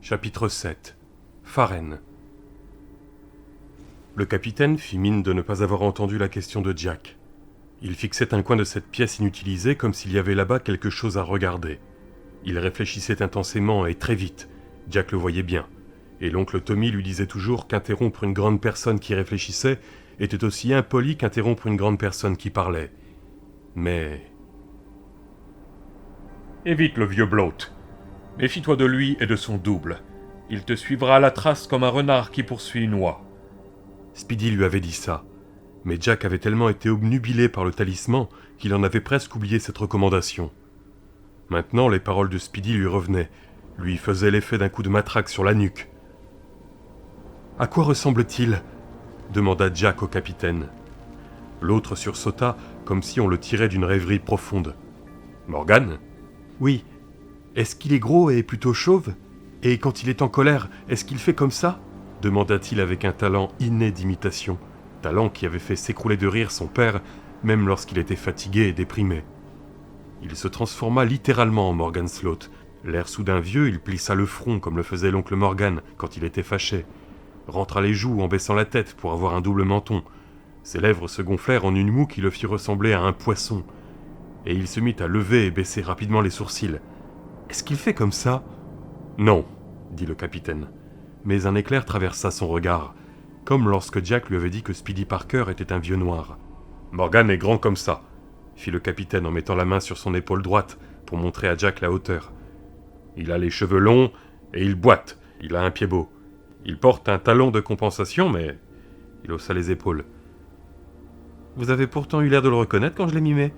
Chapitre 7 Farren. Le capitaine fit mine de ne pas avoir entendu la question de Jack. Il fixait un coin de cette pièce inutilisée comme s'il y avait là-bas quelque chose à regarder. Il réfléchissait intensément et très vite. Jack le voyait bien. Et l'oncle Tommy lui disait toujours qu'interrompre une grande personne qui réfléchissait était aussi impoli qu'interrompre une grande personne qui parlait. Mais... Évite le vieux bloat. Méfie-toi de lui et de son double. Il te suivra à la trace comme un renard qui poursuit une oie. Speedy lui avait dit ça. Mais Jack avait tellement été obnubilé par le talisman qu'il en avait presque oublié cette recommandation. Maintenant, les paroles de Speedy lui revenaient, lui faisaient l'effet d'un coup de matraque sur la nuque. « À quoi ressemble-t-il » demanda Jack au capitaine. L'autre sursauta comme si on le tirait d'une rêverie profonde. « Morgan ?»« Oui. Est-ce qu'il est gros et plutôt chauve ? Et quand il est en colère, est-ce qu'il fait comme ça ?» demanda-t-il avec un talent inné d'imitation, talent qui avait fait s'écrouler de rire son père, même lorsqu'il était fatigué et déprimé. Il se transforma littéralement en Morgan Sloat. L'air soudain vieux, il plissa le front comme le faisait l'oncle Morgan quand il était fâché, rentra les joues en baissant la tête pour avoir un double menton. Ses lèvres se gonflèrent en une moue qui le fit ressembler à un poisson, et il se mit à lever et baisser rapidement les sourcils. « Est-ce qu'il fait comme ça ?»« Non, » dit le capitaine. Mais un éclair traversa son regard, comme lorsque Jack lui avait dit que Speedy Parker était un vieux noir. « Morgan est grand comme ça », fit le capitaine en mettant la main sur son épaule droite pour montrer à Jack la hauteur. « Il a les cheveux longs et il boite, il a un pied beau. Il porte un talon de compensation, mais... » Il haussa les épaules. « Vous avez pourtant eu l'air de le reconnaître quand je l'ai mimé.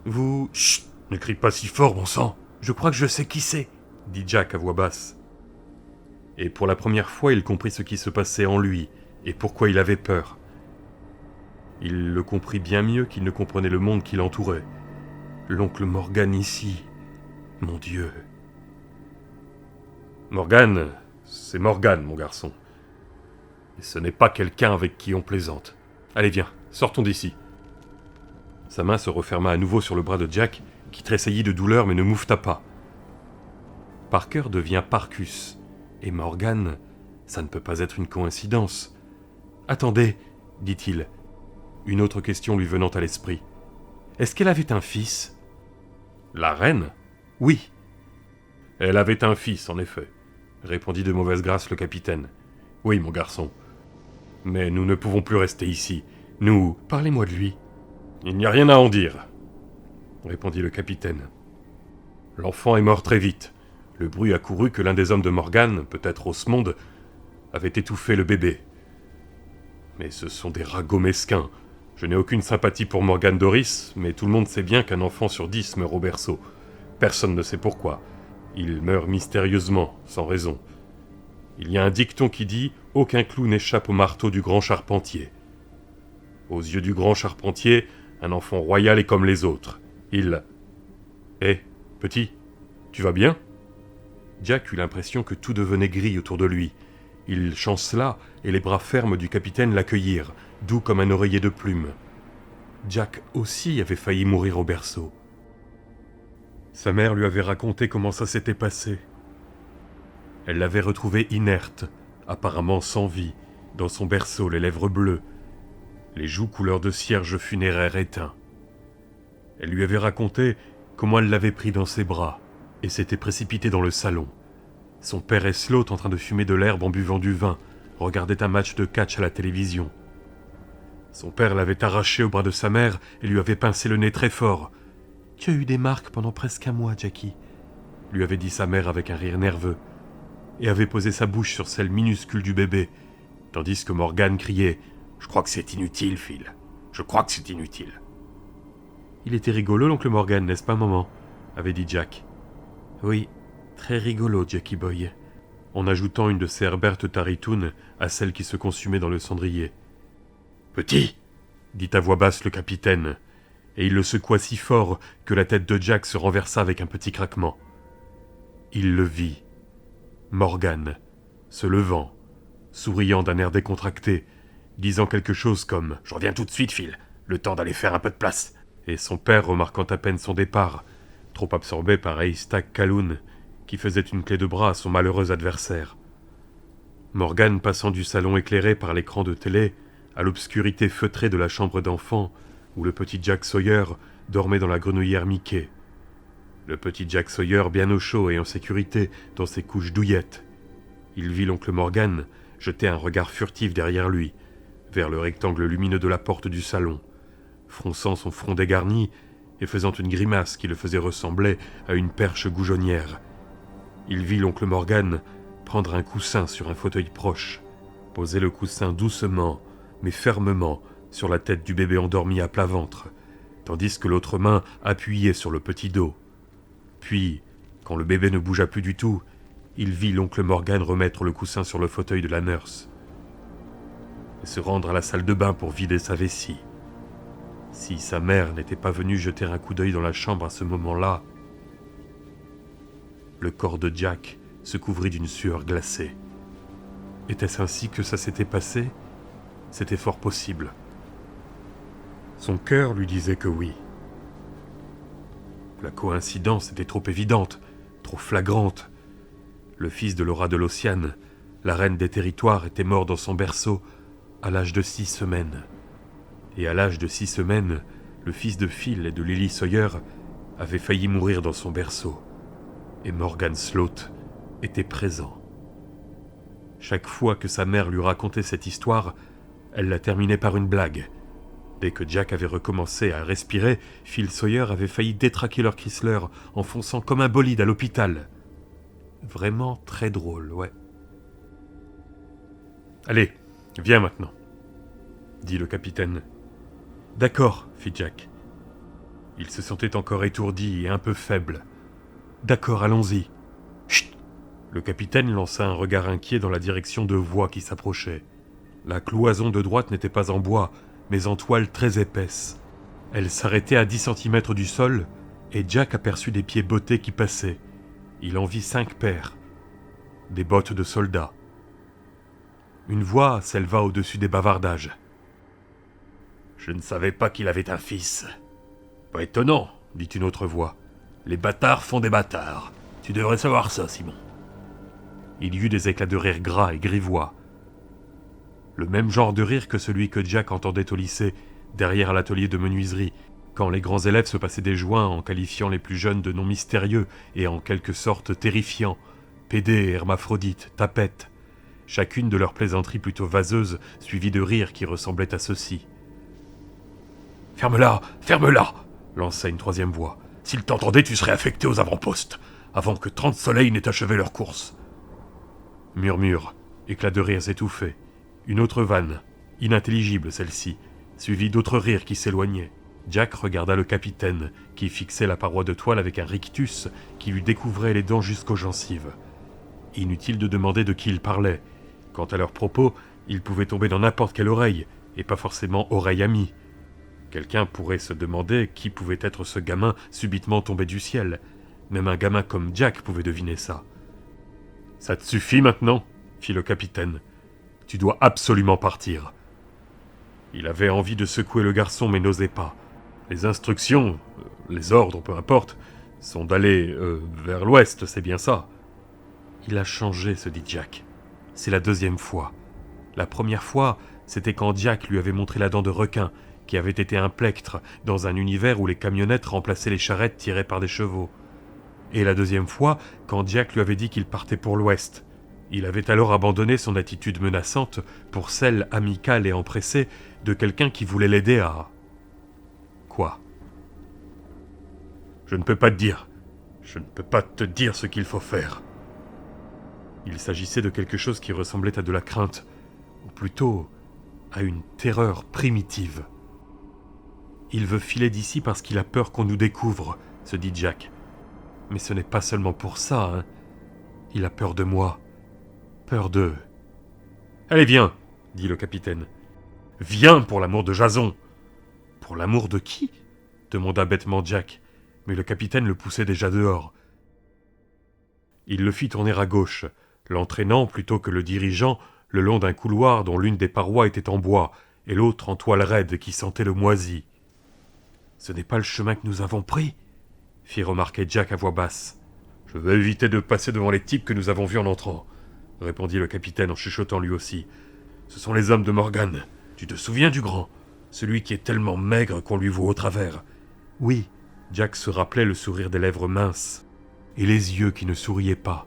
Vous... » « Chut, ne crie pas si fort, bon sang. Je crois que je sais qui c'est, » dit Jack à voix basse. Et pour la première fois, il comprit ce qui se passait en lui, et pourquoi il avait peur. Il le comprit bien mieux qu'il ne comprenait le monde qui l'entourait. L'oncle Morgan ici, mon Dieu. Morgan, c'est Morgan, mon garçon. Et ce n'est pas quelqu'un avec qui on plaisante. Allez, viens, sortons d'ici. Sa main se referma à nouveau sur le bras de Jack, qui tressaillit de douleur mais ne moufta pas. Parker devient Parcus. Et Morgan, ça ne peut pas être une coïncidence. « Attendez, » dit-il, une autre question lui venant à l'esprit. « Est-ce qu'elle avait un fils ?»« La reine ? Oui. »« Elle avait un fils, en effet, » répondit de mauvaise grâce le capitaine. « Oui, mon garçon. Mais nous ne pouvons plus rester ici. Nous... » « Parlez-moi de lui. »« Il n'y a rien à en dire, » répondit le capitaine. « L'enfant est mort très vite. Le bruit a couru que l'un des hommes de Morgan, peut-être Osmond, avait étouffé le bébé. Mais ce sont des ragots mesquins. Je n'ai aucune sympathie pour Morgan Doris, mais tout le monde sait bien qu'un enfant sur 10 meurt au berceau. Personne ne sait pourquoi. Il meurt mystérieusement, sans raison. Il y a un dicton qui dit « Aucun clou n'échappe au marteau du grand charpentier ». Aux yeux du grand charpentier, un enfant royal est comme les autres. Il... « Hé, petit, tu vas bien ?» Jack eut l'impression que tout devenait gris autour de lui. Il chancela, et les bras fermes du capitaine l'accueillirent, doux comme un oreiller de plumes. Jack aussi avait failli mourir au berceau. Sa mère lui avait raconté comment ça s'était passé. Elle l'avait retrouvé inerte, apparemment sans vie, dans son berceau, les lèvres bleues, les joues couleur de cierge funéraire éteint. Elle lui avait raconté comment elle l'avait pris dans ses bras et s'était précipitée dans le salon. Son père et Sloat, en train de fumer de l'herbe en buvant du vin, regardaient un match de catch à la télévision. Son père l'avait arraché au bras de sa mère et lui avait pincé le nez très fort. « Tu as eu des marques pendant presque un mois, Jackie », lui avait dit sa mère avec un rire nerveux, et avait posé sa bouche sur celle minuscule du bébé, tandis que Morgan criait « Je crois que c'est inutile, Phil. Je crois que c'est inutile. » « Il était rigolo, l'oncle Morgan, n'est-ce pas, maman ?» avait dit Jack. « Oui, très rigolo, Jackie Boy. » En ajoutant une de ses Herbert Taritoun à celle qui se consumait dans le cendrier. « Petit !» dit à voix basse le capitaine, et il le secoua si fort que la tête de Jack se renversa avec un petit craquement. Il le vit. Morgan, se levant, souriant d'un air décontracté, disant quelque chose comme « Je reviens tout de suite, Phil, le temps d'aller faire un peu de place !» Et son père remarquant à peine son départ, trop absorbé par Haystack Calhoun, qui faisait une clé de bras à son malheureux adversaire. Morgan, passant du salon éclairé par l'écran de télé à l'obscurité feutrée de la chambre d'enfant où le petit Jack Sawyer dormait dans la grenouillère Mickey. Le petit Jack Sawyer bien au chaud et en sécurité dans ses couches douillettes. Il vit l'oncle Morgan jeter un regard furtif derrière lui, vers le rectangle lumineux de la porte du salon, fronçant son front dégarni et faisant une grimace qui le faisait ressembler à une perche goujonnière. Il vit l'oncle Morgan prendre un coussin sur un fauteuil proche, poser le coussin doucement mais fermement sur la tête du bébé endormi à plat ventre, tandis que l'autre main appuyait sur le petit dos. Puis, quand le bébé ne bougea plus du tout, il vit l'oncle Morgan remettre le coussin sur le fauteuil de la nurse et se rendre à la salle de bain pour vider sa vessie. Si sa mère n'était pas venue jeter un coup d'œil dans la chambre à ce moment-là, le corps de Jack se couvrit d'une sueur glacée. Était-ce ainsi que ça s'était passé ? C'était fort possible. Son cœur lui disait que oui. La coïncidence était trop évidente, trop flagrante. Le fils de Laura de Losiane, la reine des territoires, était mort dans son berceau à l'âge de 6 semaines. Et à l'âge de 6 semaines, le fils de Phil et de Lily Sawyer avait failli mourir dans son berceau. Et Morgan Sloat était présent. Chaque fois que sa mère lui racontait cette histoire, elle la terminait par une blague. Dès que Jack avait recommencé à respirer, Phil Sawyer avait failli détraquer leur Chrysler en fonçant comme un bolide à l'hôpital. Vraiment très drôle, ouais. « Allez, viens maintenant, » dit le capitaine. « D'accord, » fit Jack. Il se sentait encore étourdi et un peu faible. « D'accord, allons-y. » Chut ! Le capitaine lança un regard inquiet dans la direction de voix qui s'approchaient. La cloison de droite n'était pas en bois, mais en toile très épaisse. Elle s'arrêtait à 10 cm du sol, et Jack aperçut des pieds bottés qui passaient. Il en vit 5 paires. Des bottes de soldats. Une voix s'éleva au-dessus des bavardages. « Je ne savais pas qu'il avait un fils. »« Pas étonnant, » dit une autre voix. « Les bâtards font des bâtards. Tu devrais savoir ça, Simon. » Il y eut des éclats de rire gras et grivois. Le même genre de rire que celui que Jack entendait au lycée, derrière l'atelier de menuiserie, quand les grands élèves se passaient des joints en qualifiant les plus jeunes de noms mystérieux et en quelque sorte terrifiants, pédés, hermaphrodites, tapettes, chacune de leurs plaisanteries plutôt vaseuses suivies de rires qui ressemblaient à ceci. « Ferme-la, ferme-la !» lança une troisième voix. « S'ils t'entendaient, tu serais affecté aux avant-postes, avant que 30 soleils n'aient achevé leur course. » Murmure, éclat de rires étouffés. Une autre vanne, inintelligible celle-ci, suivie d'autres rires qui s'éloignaient. Jack regarda le capitaine, qui fixait la paroi de toile avec un rictus qui lui découvrait les dents jusqu'aux gencives. Inutile de demander de qui il parlait. Quant à leurs propos, ils pouvaient tomber dans n'importe quelle oreille, et pas forcément oreille amie. Quelqu'un pourrait se demander qui pouvait être ce gamin subitement tombé du ciel. Même un gamin comme Jack pouvait deviner ça. « Ça te suffit maintenant ?» fit le capitaine. « Tu dois absolument partir. » Il avait envie de secouer le garçon mais n'osait pas. Les instructions, les ordres, peu importe, sont d'aller vers l'ouest, c'est bien ça. Il a changé, se dit Jack. C'est la deuxième fois. La première fois, c'était quand Jack lui avait montré la dent de requin, qui avait été un plectre dans un univers où les camionnettes remplaçaient les charrettes tirées par des chevaux. Et la deuxième fois, quand Jack lui avait dit qu'il partait pour l'ouest. Il avait alors abandonné son attitude menaçante pour celle amicale et empressée de quelqu'un qui voulait l'aider à... Quoi ? Je ne peux pas te dire. Je ne peux pas te dire ce qu'il faut faire. Il s'agissait de quelque chose qui ressemblait à de la crainte, ou plutôt à une terreur primitive. Il veut filer d'ici parce qu'il a peur qu'on nous découvre, se dit Jack. Mais ce n'est pas seulement pour ça, hein. Il a peur de moi. Peur de... « Allez, viens !» dit le capitaine. « Viens, pour l'amour de Jason !»« Pour l'amour de qui ?» demanda bêtement Jack, mais le capitaine le poussait déjà dehors. Il le fit tourner à gauche, l'entraînant plutôt que le dirigeant le long d'un couloir dont l'une des parois était en bois et l'autre en toile raide qui sentait le moisi. « Ce n'est pas le chemin que nous avons pris ?» fit remarquer Jack à voix basse. « Je Je veux éviter de passer devant les types que nous avons vus en entrant, répondit le capitaine en chuchotant lui aussi. Ce sont les hommes de Morgan. Tu te souviens du grand? Celui qui est tellement maigre qu'on lui voit au travers. Oui, Jack se rappelait le sourire des lèvres minces et les yeux qui ne souriaient pas.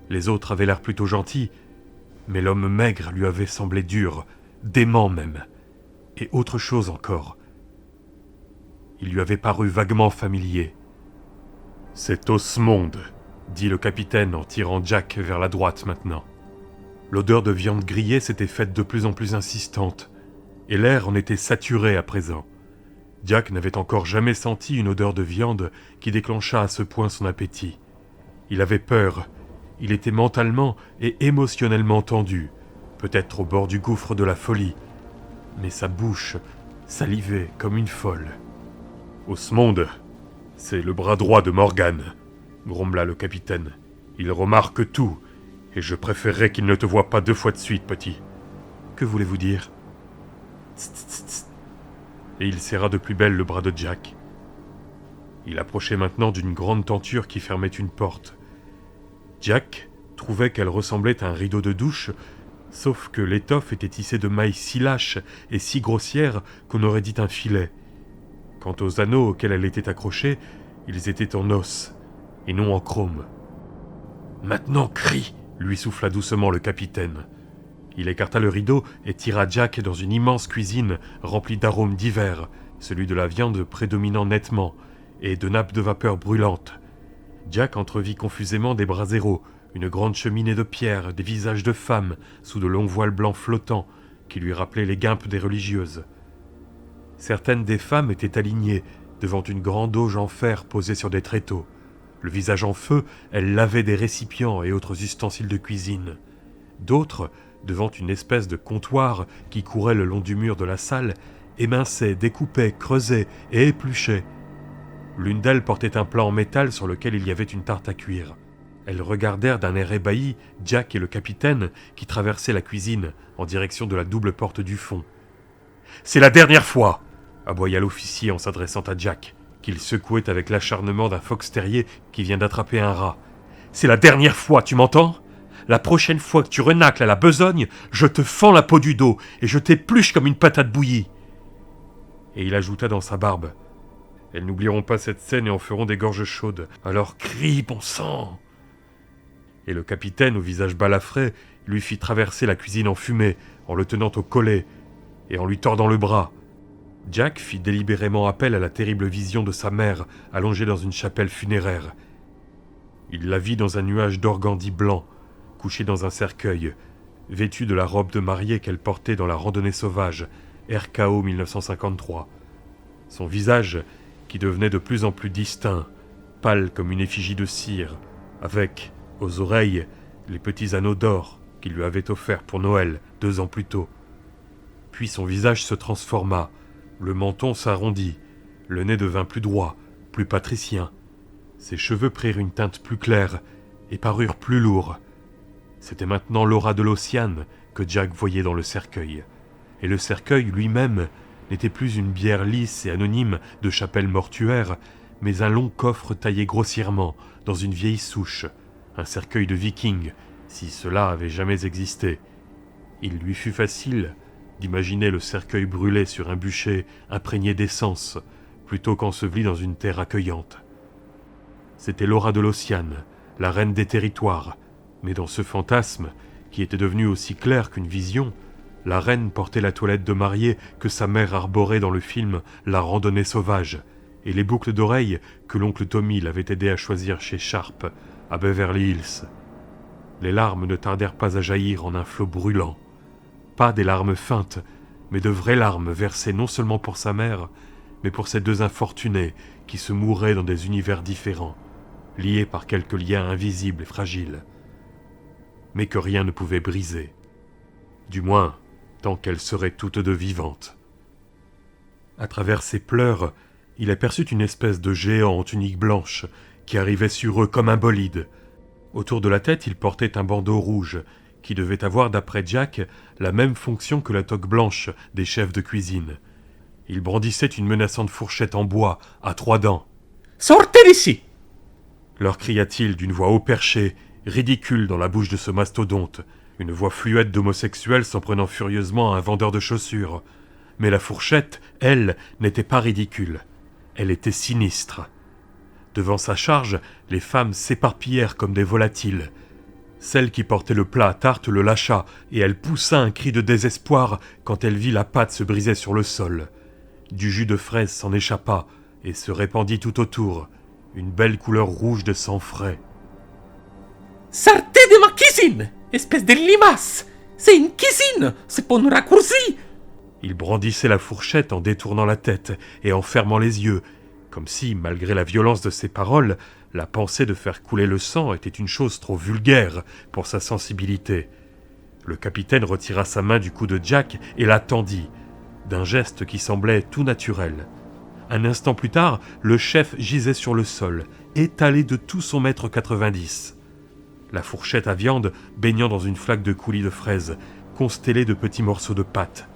Les autres avaient l'air plutôt gentils, mais l'homme maigre lui avait semblé dur, dément même. Et autre chose encore. Il lui avait paru vaguement familier. « C'est Osmond », dit le capitaine en tirant Jack vers la droite maintenant. L'odeur de viande grillée s'était faite de plus en plus insistante, et l'air en était saturé à présent. Jack n'avait encore jamais senti une odeur de viande qui déclencha à ce point son appétit. Il avait peur, il était mentalement et émotionnellement tendu, peut-être au bord du gouffre de la folie, mais sa bouche salivait comme une folle. « Osmond, c'est le bras droit de Morgan, » grommela le capitaine. « Il remarque tout, et je préférerais qu'il ne te voie pas 2 fois de suite, petit. »« Que voulez-vous dire ?»« Tst, tst, tst. » Et il serra de plus belle le bras de Jack. Il approchait maintenant d'une grande tenture qui fermait une porte. Jack trouvait qu'elle ressemblait à un rideau de douche, sauf que l'étoffe était tissée de mailles si lâches et si grossières qu'on aurait dit un filet. Quant aux anneaux auxquels elle était accrochée, ils étaient en os, et non en chrome. « Maintenant, crie !» lui souffla doucement le capitaine. Il écarta le rideau et tira Jack dans une immense cuisine remplie d'arômes divers, celui de la viande prédominant nettement, et de nappes de vapeur brûlantes. Jack entrevit confusément des braseros, une grande cheminée de pierre, des visages de femmes sous de longs voiles blancs flottants qui lui rappelaient les guimpes des religieuses. Certaines des femmes étaient alignées devant une grande auge en fer posée sur des tréteaux. Le visage en feu, elles lavaient des récipients et autres ustensiles de cuisine. D'autres, devant une espèce de comptoir qui courait le long du mur de la salle, éminçaient, découpaient, creusaient et épluchaient. L'une d'elles portait un plat en métal sur lequel il y avait une tarte à cuire. Elles regardèrent d'un air ébahi Jack et le capitaine qui traversaient la cuisine en direction de la double porte du fond. « C'est la dernière fois !» aboya l'officier en s'adressant à Jack, qu'il secouait avec l'acharnement d'un fox terrier qui vient d'attraper un rat. « C'est la dernière fois, tu m'entends ? La prochaine fois que tu renacles à la besogne, je te fends la peau du dos et je t'épluche comme une patate bouillie. » Et il ajouta dans sa barbe. « Elles n'oublieront pas cette scène et en feront des gorges chaudes. Alors crie, bon sang !» Et le capitaine, au visage balafré, lui fit traverser la cuisine en fumée, en le tenant au collet et en lui tordant le bras. Jack fit délibérément appel à la terrible vision de sa mère, allongée dans une chapelle funéraire. Il la vit dans un nuage d'organdi blanc, couchée dans un cercueil, vêtue de la robe de mariée qu'elle portait dans la randonnée sauvage, RKO 1953. Son visage, qui devenait de plus en plus distinct, pâle comme une effigie de cire, avec, aux oreilles, les petits anneaux d'or qu'il lui avait offerts pour Noël 2 ans plus tôt. Puis son visage se transforma, le menton s'arrondit, le nez devint plus droit, plus patricien. Ses cheveux prirent une teinte plus claire et parurent plus lourds. C'était maintenant l'aura de l'Ossian que Jack voyait dans le cercueil. Et le cercueil lui-même n'était plus une bière lisse et anonyme de chapelle mortuaire, mais un long coffre taillé grossièrement dans une vieille souche, un cercueil de viking, si cela avait jamais existé. Il lui fut facile d'imaginer le cercueil brûlé sur un bûcher imprégné d'essence, plutôt qu'enseveli dans une terre accueillante. C'était Laura de l'Ossian, la reine des territoires, mais dans ce fantasme, qui était devenu aussi clair qu'une vision, la reine portait la toilette de mariée que sa mère arborait dans le film La randonnée sauvage, et les boucles d'oreilles que l'oncle Tommy l'avait aidé à choisir chez Sharp, à Beverly Hills. Les larmes ne tardèrent pas à jaillir en un flot brûlant. Pas des larmes feintes, mais de vraies larmes versées non seulement pour sa mère, mais pour ces 2 infortunés qui se mouraient dans des univers différents, liés par quelques liens invisibles et fragiles, mais que rien ne pouvait briser. Du moins, tant qu'elles seraient toutes 2 vivantes. À travers ses pleurs, il aperçut une espèce de géant en tunique blanche qui arrivait sur eux comme un bolide. Autour de la tête, il portait un bandeau rouge, qui devait avoir, d'après Jack, la même fonction que la toque blanche des chefs de cuisine. Il brandissait une menaçante fourchette en bois, à 3 dents. « Sortez d'ici !» leur cria-t-il d'une voix haut perchée, ridicule dans la bouche de ce mastodonte, une voix fluette d'homosexuel s'en prenant furieusement à un vendeur de chaussures. Mais la fourchette, elle, n'était pas ridicule. Elle était sinistre. Devant sa charge, les femmes s'éparpillèrent comme des volatiles. Celle qui portait le plat à tarte le lâcha, et elle poussa un cri de désespoir quand elle vit la pâte se briser sur le sol. Du jus de fraise s'en échappa, et se répandit tout autour, une belle couleur rouge de sang frais. « Sortez de ma cuisine, espèce de limace! C'est une cuisine, c'est pas une raccourci !» Il brandissait la fourchette en détournant la tête et en fermant les yeux, comme si, malgré la violence de ses paroles, la pensée de faire couler le sang était une chose trop vulgaire pour sa sensibilité. Le capitaine retira sa main du cou de Jack et la tendit, d'un geste qui semblait tout naturel. Un instant plus tard, le chef gisait sur le sol, étalé de tout son mètre 90. La fourchette à viande baignant dans une flaque de coulis de fraises, constellée de petits morceaux de pâte.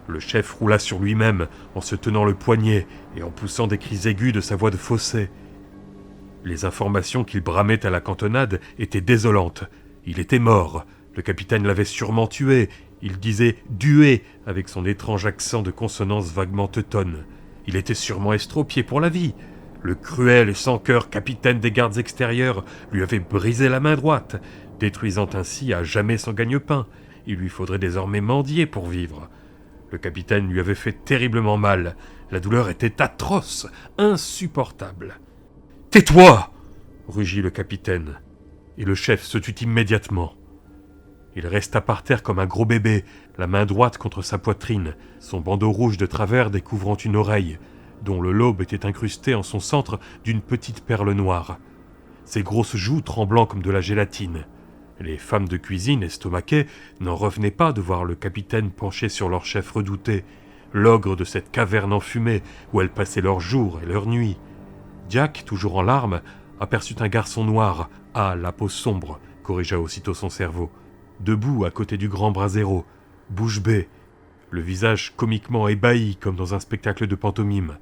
Le chef roula sur lui-même en se tenant le poignet et en poussant des cris aigus de sa voix de fausset. Les informations qu'il bramait à la cantonade étaient désolantes. Il était mort. Le capitaine l'avait sûrement tué. Il disait « dué » avec son étrange accent de consonance vaguement teutonne. Il était sûrement estropié pour la vie. Le cruel et sans-cœur capitaine des gardes extérieurs lui avait brisé la main droite, détruisant ainsi à jamais son gagne-pain. Il lui faudrait désormais mendier pour vivre. Le capitaine lui avait fait terriblement mal. La douleur était atroce, insupportable. « Tais-toi » rugit le capitaine, et le chef se tut immédiatement. Il resta par terre comme un gros bébé, la main droite contre sa poitrine, son bandeau rouge de travers découvrant une oreille, dont le lobe était incrusté en son centre d'une petite perle noire. Ses grosses joues tremblant comme de la gélatine. Les femmes de cuisine, estomaquées, n'en revenaient pas de voir le capitaine penché sur leur chef redouté, l'ogre de cette caverne enfumée où elles passaient leurs jours et leurs nuits. Jack, toujours en larmes, aperçut un garçon noir, à la peau sombre, corrigea aussitôt son cerveau, debout à côté du grand brasero, bouche bée, le visage comiquement ébahi comme dans un spectacle de pantomime.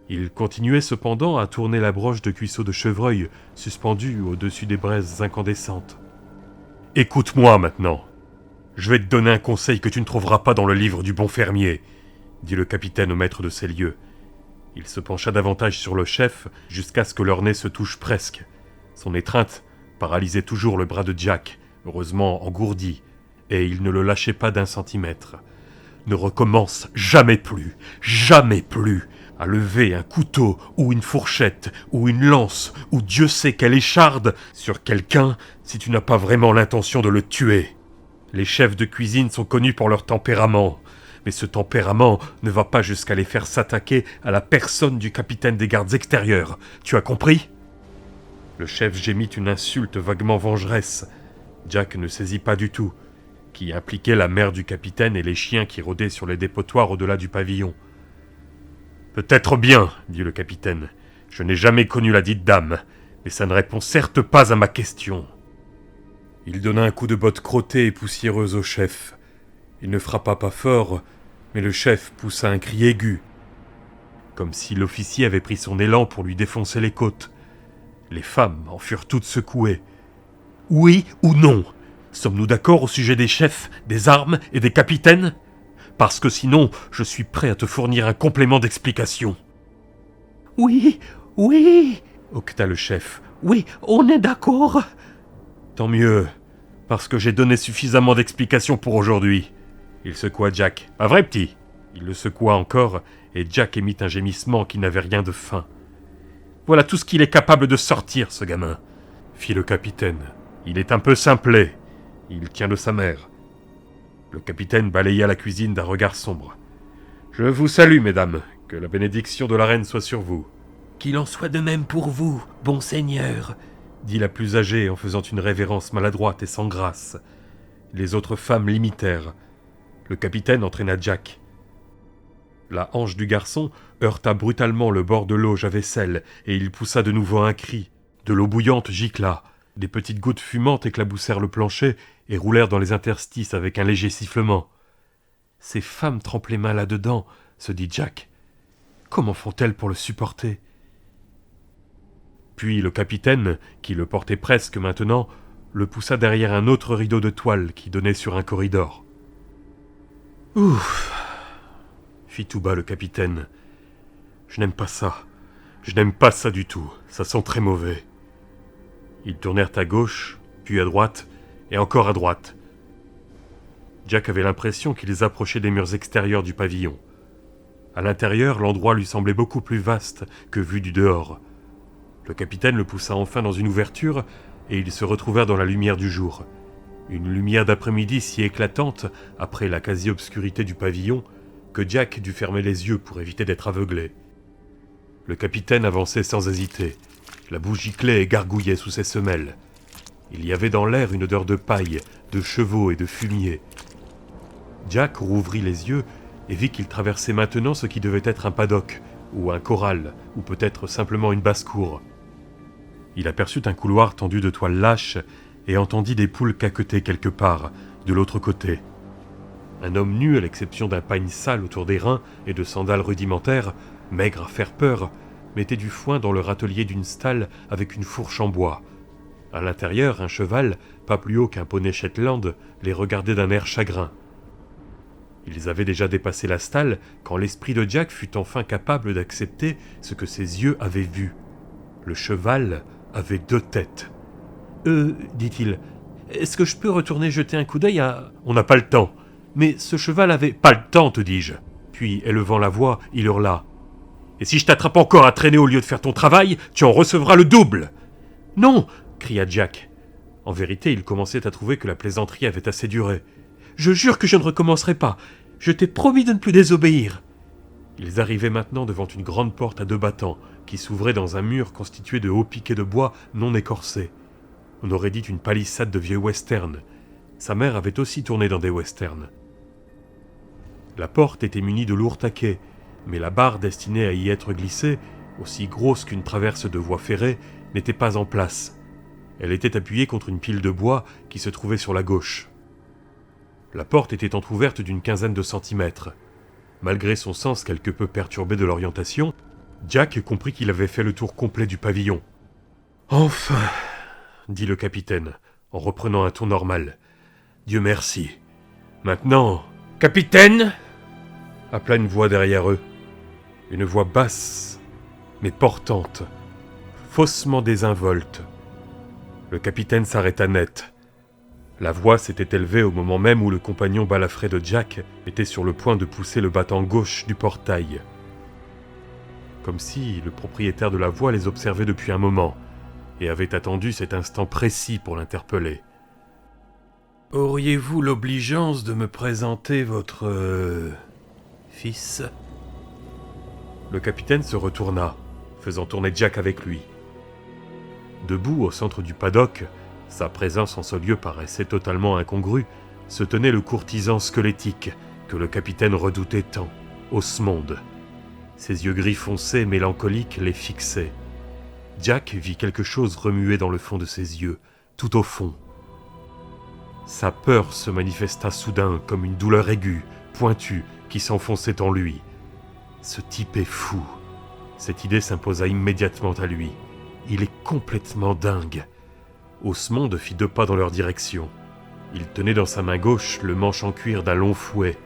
Il continuait cependant à tourner la broche de cuisseau de chevreuil suspendue au-dessus des braises incandescentes. « Écoute-moi maintenant. Je vais te donner un conseil que tu ne trouveras pas dans le livre du bon fermier, » dit le capitaine au maître de ces lieux. Il se pencha davantage sur le chef jusqu'à ce que leur nez se touche presque. Son étreinte paralysait toujours le bras de Jack, heureusement engourdi, et il ne le lâchait pas d'un centimètre. « Ne recommence jamais plus, à lever un couteau ou une fourchette ou une lance ou Dieu sait quelle écharde sur quelqu'un si tu n'as pas vraiment l'intention de le tuer. Les chefs de cuisine sont connus pour leur tempérament, mais ce tempérament ne va pas jusqu'à les faire s'attaquer à la personne du capitaine des gardes extérieurs. Tu as compris ?» Le chef gémit une insulte vaguement vengeresse. Jack ne saisit pas du tout, qui impliquait la mère du capitaine et les chiens qui rôdaient sur les dépotoirs au-delà du pavillon. « Peut-être bien, dit le capitaine. Je n'ai jamais connu la dite dame, mais ça ne répond certes pas à ma question. » Il donna un coup de botte crottée et poussiéreuse au chef. Il ne frappa pas fort, mais le chef poussa un cri aigu, comme si l'officier avait pris son élan pour lui défoncer les côtes. Les femmes en furent toutes secouées. « Oui ou non ? Sommes-nous d'accord au sujet des chefs, des armes et des capitaines ? Parce que sinon, je suis prêt à te fournir un complément d'explication. »« Oui, octa le chef. « Oui, on est d'accord. » »« Tant mieux, parce que j'ai donné suffisamment d'explications pour aujourd'hui. » Il secoua Jack. « Pas vrai, petit ?» Il le secoua encore, et Jack émit un gémissement qui n'avait rien de fin. « Voilà tout ce qu'il est capable de sortir, ce gamin, » fit le capitaine. « Il est un peu simplet. Il tient de sa mère. » Le capitaine balaya la cuisine d'un regard sombre. « Je vous salue, mesdames. Que la bénédiction de la reine soit sur vous. »« Qu'il en soit de même pour vous, bon seigneur, » dit la plus âgée en faisant une révérence maladroite et sans grâce. Les autres femmes l'imitèrent. Le capitaine entraîna Jack. La hanche du garçon heurta brutalement le bord de l'auge à vaisselle et il poussa de nouveau un cri. De l'eau bouillante gicla. Des petites gouttes fumantes éclaboussèrent le plancher et roulèrent dans les interstices avec un léger sifflement. « Ces femmes trempent les mains là-dedans, » se dit Jack. « Comment font-elles pour le supporter ?» Puis le capitaine, qui le portait presque maintenant, le poussa derrière un autre rideau de toile qui donnait sur un corridor. « Ouf !» fit tout bas le capitaine. « Je n'aime pas ça. Je n'aime pas ça du tout. Ça sent très mauvais. » Ils tournèrent à gauche, puis à droite, et encore à droite. Jack avait l'impression qu'ils approchaient des murs extérieurs du pavillon. À l'intérieur, l'endroit lui semblait beaucoup plus vaste que vu du dehors. Le capitaine le poussa enfin dans une ouverture, et ils se retrouvèrent dans la lumière du jour. Une lumière d'après-midi si éclatante, après la quasi-obscurité du pavillon, que Jack dut fermer les yeux pour éviter d'être aveuglé. Le capitaine avançait sans hésiter. La boue giclait et gargouillait sous ses semelles. Il y avait dans l'air une odeur de paille, de chevaux et de fumier. Jack rouvrit les yeux et vit qu'il traversait maintenant ce qui devait être un paddock, ou un corral, ou peut-être simplement une basse-cour. Il aperçut un couloir tendu de toile lâche et entendit des poules caqueter quelque part, de l'autre côté. Un homme nu, à l'exception d'un pagne sale autour des reins et de sandales rudimentaires, maigre à faire peur, mettait du foin dans le râtelier d'une stalle avec une fourche en bois. À l'intérieur, un cheval, pas plus haut qu'un poney Shetland, les regardait d'un air chagrin. Ils avaient déjà dépassé la stalle quand l'esprit de Jack fut enfin capable d'accepter ce que ses yeux avaient vu. Le cheval avait 2 têtes. « dit-il, est-ce que je peux retourner jeter un coup d'œil à... »« On n'a pas le temps. Mais ce cheval avait... »« Pas le temps, te dis-je. » Puis, élevant la voix, il hurla. « Et si je t'attrape encore à traîner au lieu de faire ton travail, tu en recevras le double !»« Non !» cria Jack. En vérité, il commençait à trouver que la plaisanterie avait assez duré. « Je jure que je ne recommencerai pas. Je t'ai promis de ne plus désobéir. » Ils arrivaient maintenant devant une grande porte à 2 battants, qui s'ouvrait dans un mur constitué de hauts piquets de bois non écorcés. On aurait dit une palissade de vieux westerns. Sa mère avait aussi tourné dans des westerns. La porte était munie de lourds taquets, mais la barre destinée à y être glissée, aussi grosse qu'une traverse de voie ferrée, n'était pas en place. Elle était appuyée contre une pile de bois qui se trouvait sur la gauche. La porte était entr'ouverte d'une 15aine de centimètres. Malgré son sens quelque peu perturbé de l'orientation, Jack comprit qu'il avait fait le tour complet du pavillon. « Enfin !» dit le capitaine, en reprenant un ton normal. « Dieu merci. Maintenant... »« Capitaine !» appela une voix derrière eux. Une voix basse, mais portante, faussement désinvolte. Le capitaine s'arrêta net. La voix s'était élevée au moment même où le compagnon balafré de Jack était sur le point de pousser le battant gauche du portail. Comme si le propriétaire de la voix les observait depuis un moment et avait attendu cet instant précis pour l'interpeller. « Auriez-vous l'obligeance de me présenter votre... fils ?» Le capitaine se retourna, faisant tourner Jack avec lui. Debout au centre du paddock, sa présence en ce lieu paraissait totalement incongrue, se tenait le courtisan squelettique que le capitaine redoutait tant, Osmond. Ses yeux gris foncés, mélancoliques, les fixaient. Jack vit quelque chose remuer dans le fond de ses yeux, tout au fond. Sa peur se manifesta soudain comme une douleur aiguë, pointue, qui s'enfonçait en lui. Ce type est fou. Cette idée s'imposa immédiatement à lui. Il est complètement dingue. Osmond fit 2 pas dans leur direction. Il tenait dans sa main gauche le manche en cuir d'un long fouet.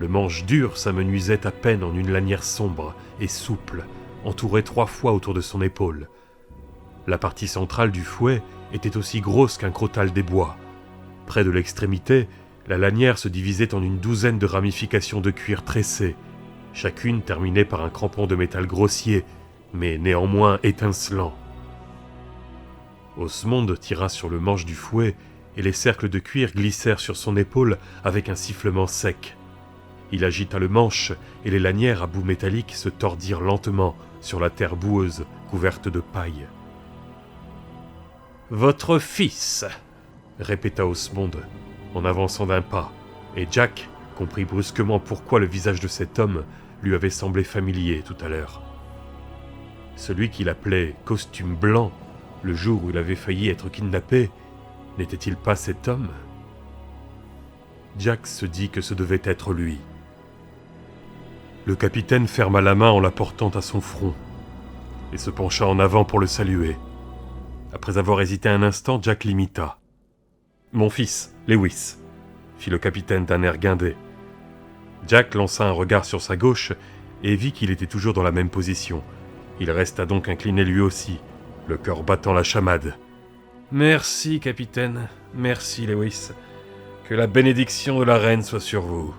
Le manche dur s'amenuisait à peine en une lanière sombre et souple, entourée 3 fois autour de son épaule. La partie centrale du fouet était aussi grosse qu'un crottal des bois. Près de l'extrémité, la lanière se divisait en une 12aine de ramifications de cuir tressées, chacune terminée par un crampon de métal grossier, mais néanmoins étincelant. Osmond tira sur le manche du fouet et les cercles de cuir glissèrent sur son épaule avec un sifflement sec. Il agita le manche et les lanières à bout métallique se tordirent lentement sur la terre boueuse couverte de paille. « Votre fils !» répéta Osmond, en avançant d'un pas, et Jack comprit brusquement pourquoi le visage de cet homme lui avait semblé familier tout à l'heure. Celui qu'il appelait « costume blanc », le jour où il avait failli être kidnappé, n'était-il pas cet homme ? Jack se dit que ce devait être lui. Le capitaine ferma la main en la portant à son front. et se pencha en avant pour le saluer. Après avoir hésité un instant, Jack l'imita. « Mon fils, Lewis », fit le capitaine d'un air guindé. Jack lança un regard sur sa gauche et vit qu'il était toujours dans la même position. Il resta donc incliné lui aussi, le cœur battant la chamade. « Merci, capitaine. Merci, Lewis. Que la bénédiction de la reine soit sur vous. »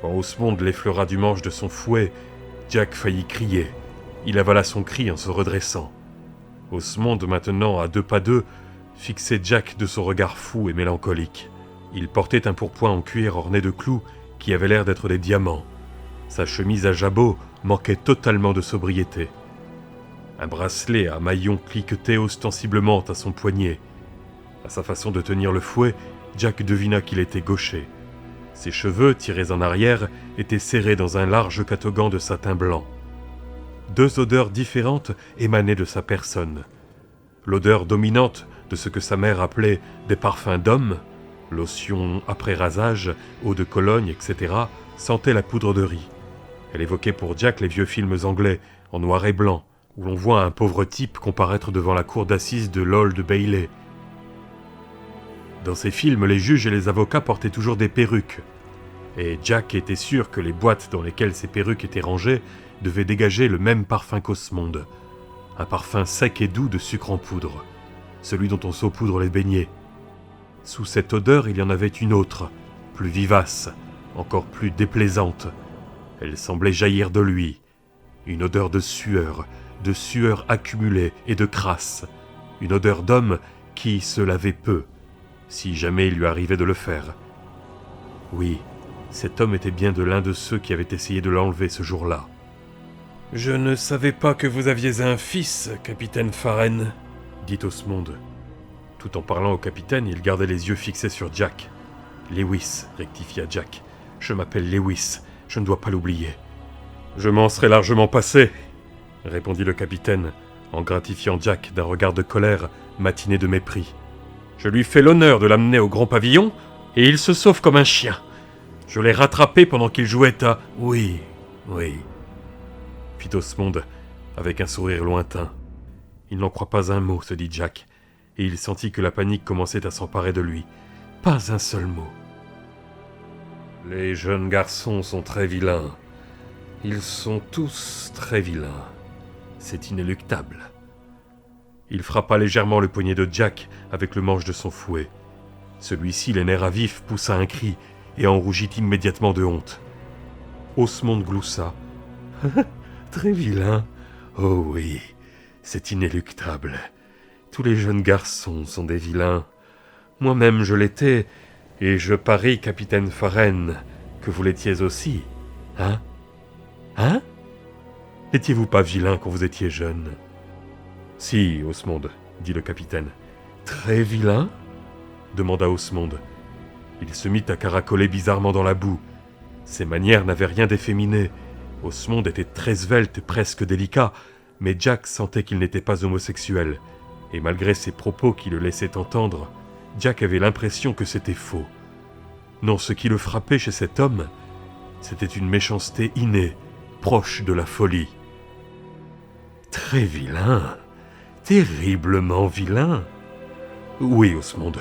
Quand Osmond l'effleura du manche de son fouet, Jack faillit crier. Il avala son cri en se redressant. Osmond, maintenant à 2 pas d'eux, fixait Jack de son regard fou et mélancolique. Il portait un pourpoint en cuir orné de clous qui avait l'air d'être des diamants. Sa chemise à jabot manquait totalement de sobriété. Un bracelet à maillons cliquetait ostensiblement à son poignet. À sa façon de tenir le fouet, Jack devina qu'il était gaucher. Ses cheveux, tirés en arrière, étaient serrés dans un large catogan de satin blanc. 2 odeurs différentes émanaient de sa personne. L'odeur dominante de ce que sa mère appelait des parfums d'homme, lotion après rasage, eau de Cologne, etc., sentait la poudre de riz. Elle évoquait pour Jack les vieux films anglais, en noir et blanc, où l'on voit un pauvre type comparaître devant la cour d'assises de l'Old Bailey. Dans ces films, les juges et les avocats portaient toujours des perruques. Et Jack était sûr que les boîtes dans lesquelles ces perruques étaient rangées devaient dégager le même parfum qu'Osmond. Un parfum sec et doux de sucre en poudre, celui dont on saupoudre les beignets. Sous cette odeur, il y en avait une autre, plus vivace, encore plus déplaisante. Elle semblait jaillir de lui. Une odeur de sueur accumulée et de crasse. Une odeur d'homme qui se lavait peu, si jamais il lui arrivait de le faire. Oui, cet homme était bien de l'un de ceux qui avaient essayé de l'enlever ce jour-là. « Je ne savais pas que vous aviez un fils, capitaine Farren, » dit Osmond. Tout en parlant au capitaine, il gardait les yeux fixés sur Jack. « Lewis, » rectifia Jack. « Je m'appelle Lewis, je ne dois pas l'oublier. »« Je m'en serais largement passé, » répondit le capitaine, en gratifiant Jack d'un regard de colère matiné de mépris. « Je lui fais l'honneur de l'amener au grand pavillon, et il se sauve comme un chien. Je l'ai rattrapé pendant qu'il jouait à... »« Oui, fit Osmond, avec un sourire lointain. Il n'en croit pas un mot, se dit Jack, et il sentit que la panique commençait à s'emparer de lui. Pas un seul mot. Les jeunes garçons sont très vilains. Ils sont tous très vilains. C'est inéluctable. Il frappa légèrement le poignet de Jack avec le manche de son fouet. Celui-ci, les nerfs à vif, poussa un cri et en rougit immédiatement de honte. Osmond gloussa. Très vilain. Oh oui, c'est inéluctable. Tous les jeunes garçons sont des vilains. Moi-même je l'étais, et je parie, capitaine Farren, que vous l'étiez aussi. Hein? N'étiez-vous pas vilain quand vous étiez jeune? Si, Osmond, dit le capitaine. Très vilain? Demanda Osmond. Il se mit à caracoler bizarrement dans la boue. Ses manières n'avaient rien d'efféminé. Osmond était très svelte, presque délicat, mais Jack sentait qu'il n'était pas homosexuel, et malgré ses propos qui le laissaient entendre, Jack avait l'impression que c'était faux. Non, ce qui le frappait chez cet homme, c'était une méchanceté innée, proche de la folie. Très vilain, terriblement vilain. Oui, Osmond,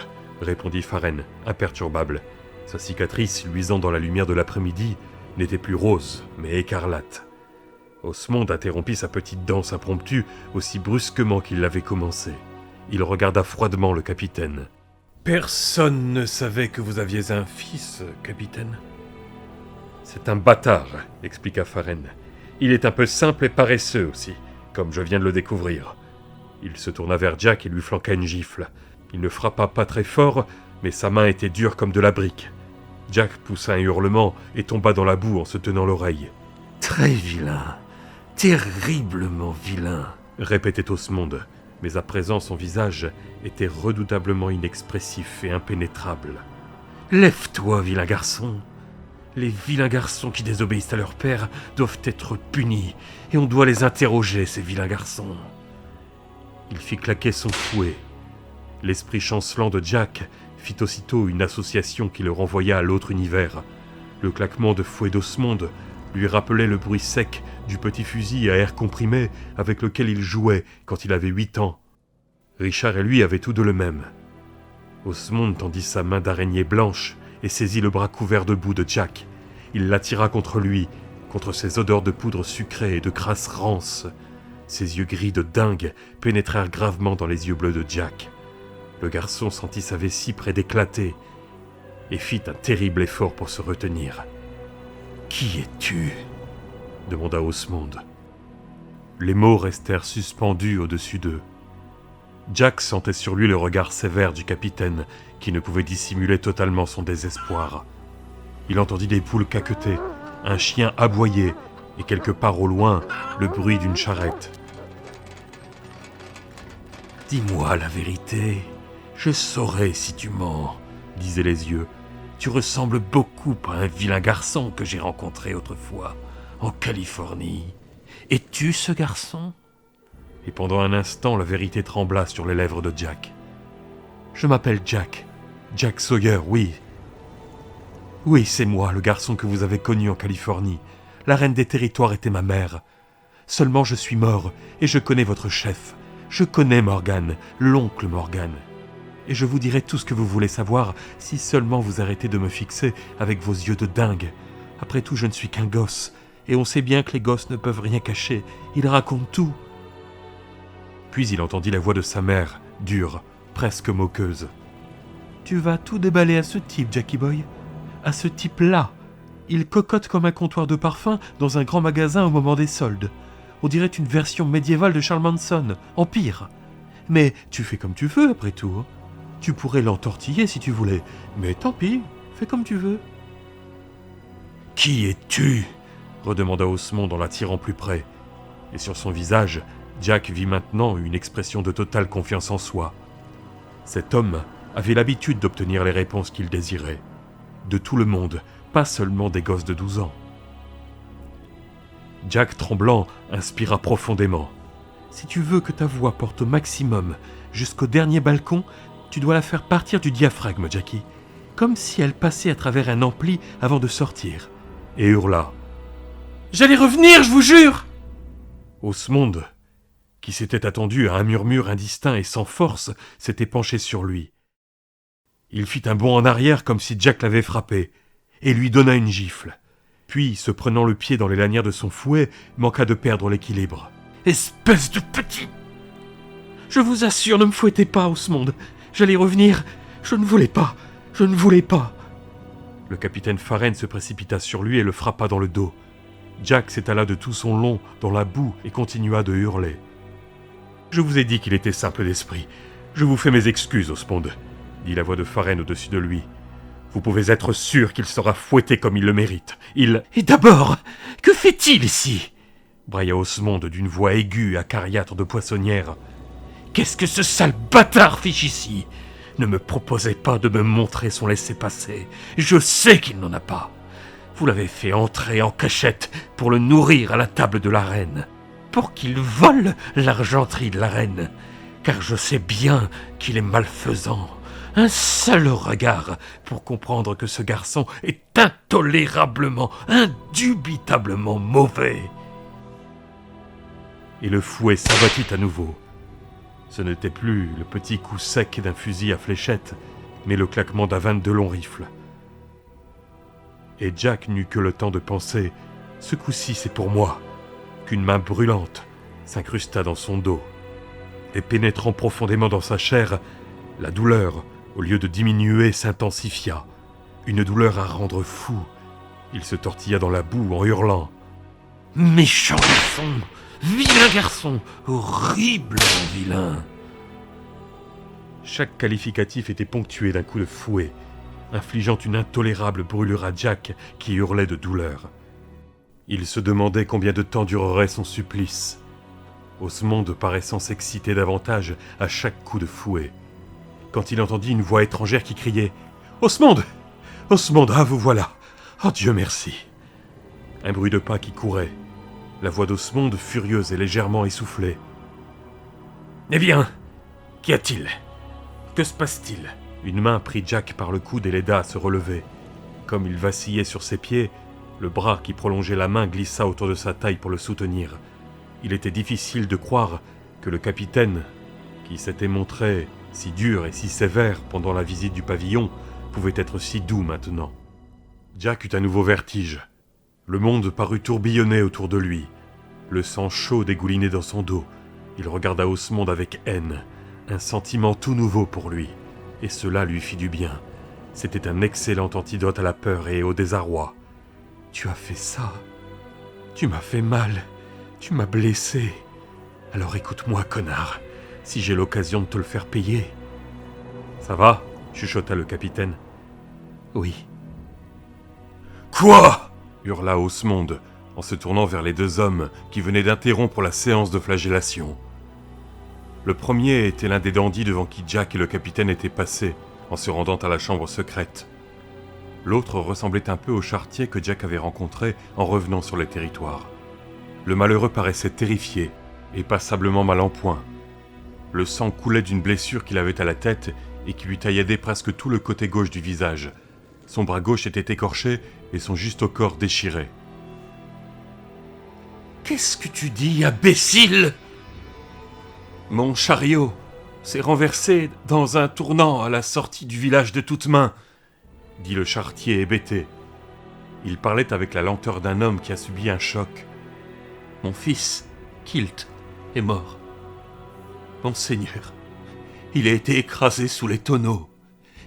répondit Farren, imperturbable. Sa cicatrice, luisant dans la lumière de l'après-midi, n'était plus rose, mais écarlate. Osmond interrompit sa petite danse impromptue aussi brusquement qu'il l'avait commencée. Il regarda froidement le capitaine. « Personne ne savait que vous aviez un fils, capitaine. »« C'est un bâtard, » expliqua Farren. « Il est un peu simple et paresseux aussi, comme je viens de le découvrir. » Il se tourna vers Jack et lui flanqua une gifle. Il ne frappa pas très fort, mais sa main était dure comme de la brique. Jack poussa un hurlement et tomba dans la boue en se tenant l'oreille. « Très vilain, terriblement vilain, » répétait Osmond, mais à présent son visage était redoutablement inexpressif et impénétrable. « Lève-toi, vilain garçon. Les vilains garçons qui désobéissent à leur père doivent être punis, et on doit les interroger, ces vilains garçons. » Il fit claquer son fouet. L'esprit chancelant de Jack fit aussitôt une association qui le renvoya à l'autre univers. Le claquement de fouet d'Osmond lui rappelait le bruit sec du petit fusil à air comprimé avec lequel il jouait quand il avait 8 ans. Richard et lui avaient tous deux le même. Osmond tendit sa main d'araignée blanche et saisit le bras couvert de boue de Jack. Il l'attira contre lui, contre ses odeurs de poudre sucrée et de crasse rance. Ses yeux gris de dingue pénétrèrent gravement dans les yeux bleus de Jack. Le garçon sentit sa vessie près d'éclater et fit un terrible effort pour se retenir. « Qui es-tu » demanda Osmond. Les mots restèrent suspendus au-dessus d'eux. Jack sentait sur lui le regard sévère du capitaine, qui ne pouvait dissimuler totalement son désespoir. Il entendit des poules caqueter, un chien aboyer, et quelque part au loin, le bruit d'une charrette. « Dis-moi la vérité, je saurai si tu mens, » disaient les yeux. « Tu ressembles beaucoup à un vilain garçon que j'ai rencontré autrefois, en Californie. Es-tu ce garçon ?» Et pendant un instant, la vérité trembla sur les lèvres de Jack. « Je m'appelle Jack. Jack Sawyer, oui. Oui, c'est moi, le garçon que vous avez connu en Californie. La reine des territoires était ma mère. Seulement je suis mort, et je connais votre chef. Je connais Morgan, l'oncle Morgan. Et je vous dirai tout ce que vous voulez savoir, si seulement vous arrêtez de me fixer avec vos yeux de dingue. Après tout, je ne suis qu'un gosse, et on sait bien que les gosses ne peuvent rien cacher. Ils racontent tout. » Puis il entendit la voix de sa mère, dure, presque moqueuse. « Tu vas tout déballer à ce type, Jackie Boy. À ce type-là. Il cocotte comme un comptoir de parfum dans un grand magasin au moment des soldes. On dirait une version médiévale de Charles Manson, en pire. Mais tu fais comme tu veux, après tout. Tu pourrais l'entortiller si tu voulais, mais tant pis, fais comme tu veux. »« Qui es-tu » redemanda Osmond en l'attirant plus près. Et sur son visage, Jack vit maintenant une expression de totale confiance en soi. Cet homme avait l'habitude d'obtenir les réponses qu'il désirait. De tout le monde, pas seulement des gosses de 12 ans. Jack, tremblant, inspira profondément. « Si tu veux que ta voix porte au maximum jusqu'au dernier balcon, tu dois la faire partir du diaphragme, Jackie, comme si elle passait à travers un ampli avant de sortir. » Et hurla. « J'allais revenir, je vous jure !» Osmond, qui s'était attendu à un murmure indistinct et sans force, s'était penché sur lui. Il fit un bond en arrière comme si Jack l'avait frappé, et lui donna une gifle. Puis, se prenant le pied dans les lanières de son fouet, manqua de perdre l'équilibre. « Espèce de petit !»« Je vous assure, ne me fouettez pas, Osmond. J'allais revenir. Je ne voulais pas. Je ne voulais pas. » Le capitaine Farren se précipita sur lui et le frappa dans le dos. Jack s'étala de tout son long dans la boue et continua de hurler. « Je vous ai dit qu'il était simple d'esprit. Je vous fais mes excuses, Osmond, » dit la voix de Farren au-dessus de lui. « Vous pouvez être sûr qu'il sera fouetté comme il le mérite. Il... »« Et d'abord, que fait-il ici ?» brailla Osmond d'une voix aiguë acariâtre de poissonnière. « Qu'est-ce que ce sale bâtard fiche ici ? Ne me proposez pas de me montrer son laissez-passer. Je sais qu'il n'en a pas. Vous l'avez fait entrer en cachette pour le nourrir à la table de la reine, pour qu'il vole l'argenterie de la reine, car je sais bien qu'il est malfaisant. Un seul regard pour comprendre que ce garçon est intolérablement, indubitablement mauvais. » Et le fouet s'abattit à nouveau. Ce n'était plus le petit coup sec d'un fusil à fléchette, mais le claquement d'un 22 longs rifles. Et Jack n'eut que le temps de penser « Ce coup-ci, c'est pour moi », qu'une main brûlante s'incrusta dans son dos. Et pénétrant profondément dans sa chair, la douleur, au lieu de diminuer, s'intensifia. Une douleur à rendre fou. Il se tortilla dans la boue en hurlant « Méchant garçon ! Vilain garçon ! Horriblement vilain !» Chaque qualificatif était ponctué d'un coup de fouet, infligeant une intolérable brûlure à Jack qui hurlait de douleur. Il se demandait combien de temps durerait son supplice, Osmond paraissant s'exciter davantage à chaque coup de fouet, quand il entendit une voix étrangère qui criait « Osmond ! Osmond, ah vous voilà ! Oh Dieu merci !» Un bruit de pas qui courait, la voix d'Osmond furieuse et légèrement essoufflée. « Eh bien, qu'y a-t-il ? Que se passe-t-il » Une main prit Jack par le coude et l'aida à se relever. Comme il vacillait sur ses pieds, Le bras qui prolongeait la main glissa autour de sa taille pour le soutenir. Il était difficile de croire que le capitaine, qui s'était montré si dur et si sévère pendant la visite du pavillon, pouvait être si doux maintenant. Jack eut un nouveau vertige. Le monde parut tourbillonner autour de lui. Le sang chaud dégoulinait dans son dos. Il regarda Osmond avec haine, un sentiment tout nouveau pour lui. Et cela lui fit du bien. C'était un excellent antidote à la peur et au désarroi. « Tu as fait ça. Tu m'as fait mal. Tu m'as blessé. Alors écoute-moi, connard, si j'ai l'occasion de te le faire payer. »« Ça va ?» chuchota le capitaine. « Oui. »« Quoi ?» hurla Osmond, en se tournant vers les deux hommes qui venaient d'interrompre la séance de flagellation. Le premier était l'un des dandys devant qui Jack et le capitaine étaient passés en se rendant à la chambre secrète. L'autre ressemblait un peu au charretier que Jack avait rencontré en revenant sur les territoires. Le malheureux paraissait terrifié et passablement mal en point. Le sang coulait d'une blessure qu'il avait à la tête et qui lui tailladait presque tout le côté gauche du visage. Son bras gauche était écorché et son juste au corps déchiré. « Qu'est-ce que tu dis, imbécile ?»« Mon chariot s'est renversé dans un tournant à la sortie du village de Toute-Main, » dit le charretier hébété. Il parlait avec la lenteur d'un homme qui a subi un choc. « Mon fils, Kilt, est mort. Monseigneur, il a été écrasé sous les tonneaux.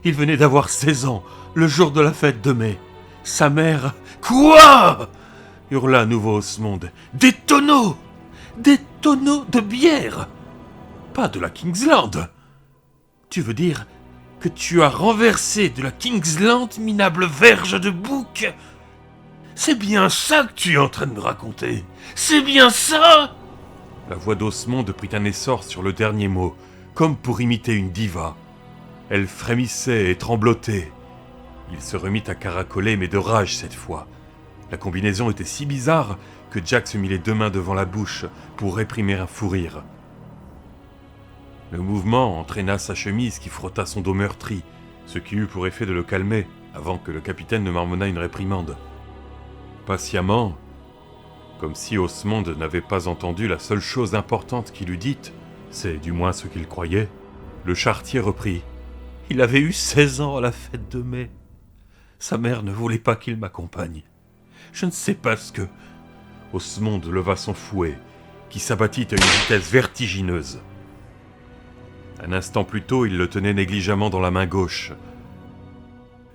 Il venait d'avoir 16 ans, le jour de la fête de mai. Sa mère... »« Quoi ?» hurla à nouveau Osmond. « Des tonneaux ! Des tonneaux de bière ! Pas de la Kingsland. Tu veux dire que tu as renversé de la Kingsland, minable verge de bouc ? C'est bien ça que tu es en train de me raconter ? C'est bien ça ?» La voix d'Osmond prit un essor sur le dernier mot, comme pour imiter une diva. Elle frémissait et tremblotait. Il se remit à caracoler, mais de rage cette fois. La combinaison était si bizarre que Jack se mit les deux mains devant la bouche pour réprimer un fou rire. Le mouvement entraîna sa chemise qui frotta son dos meurtri, ce qui eut pour effet de le calmer avant que le capitaine ne marmonnât une réprimande. Patiemment, comme si Osmond n'avait pas entendu la seule chose importante qu'il eût dite, c'est du moins ce qu'il croyait, le charretier reprit. « Il avait eu 16 ans à la fête de mai. Sa mère ne voulait pas qu'il m'accompagne. Je ne sais pas ce que... » Osmond leva son fouet, qui s'abattit à une vitesse vertigineuse. Un instant plus tôt, il le tenait négligemment dans la main gauche.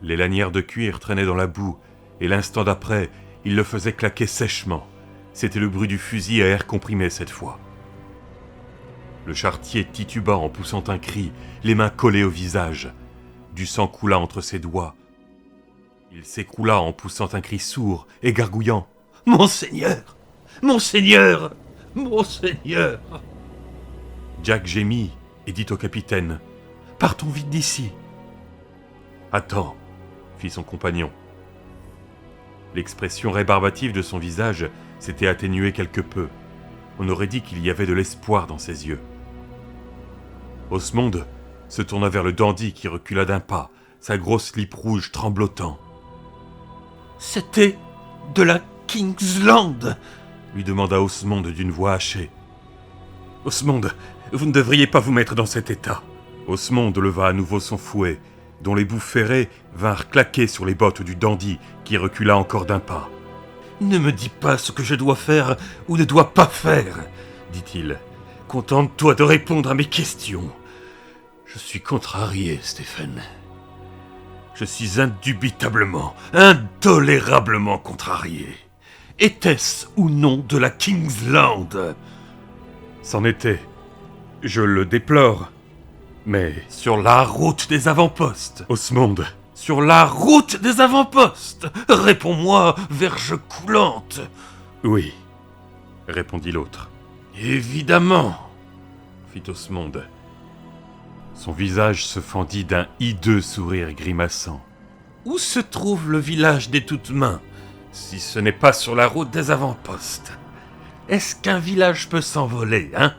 Les lanières de cuir traînaient dans la boue, et l'instant d'après, il le faisait claquer sèchement. C'était le bruit du fusil à air comprimé cette fois. Le charretier tituba en poussant un cri, les mains collées au visage. Du sang coula entre ses doigts. Il s'écroula en poussant un cri sourd et gargouillant. « Monseigneur ! Monseigneur ! Monseigneur !» Jack gémit et dit au capitaine « Partons vite d'ici !»« Attends !» fit son compagnon. L'expression rébarbative de son visage s'était atténuée quelque peu. On aurait dit qu'il y avait de l'espoir dans ses yeux. Osmond se tourna vers le dandy qui recula d'un pas, sa grosse lippe rouge tremblotant. « C'était de la Kingsland !» lui demanda Osmond d'une voix hachée. « Osmond, vous ne devriez pas vous mettre dans cet état. » Osmond leva à nouveau son fouet, dont les bouts ferrés vinrent claquer sur les bottes du dandy qui recula encore d'un pas. « Ne me dis pas ce que je dois faire ou ne dois pas faire, » dit-il. « Contente-toi de répondre à mes questions. Je suis contrarié, Stephen. Je suis indubitablement, intolérablement contrarié. Était-ce ou non de la Kingsland ? C'en était. Je le déplore. Mais sur la route des avant-postes, Osmond, sur la route des avant-postes, réponds-moi, verge coulante. Oui, répondit l'autre. Évidemment, fit Osmond. Son visage se fendit d'un hideux sourire grimaçant. Où se trouve le village des Toutes-Mains, si ce n'est pas sur la route des avant-postes ? Est-ce qu'un village peut s'envoler, hein ?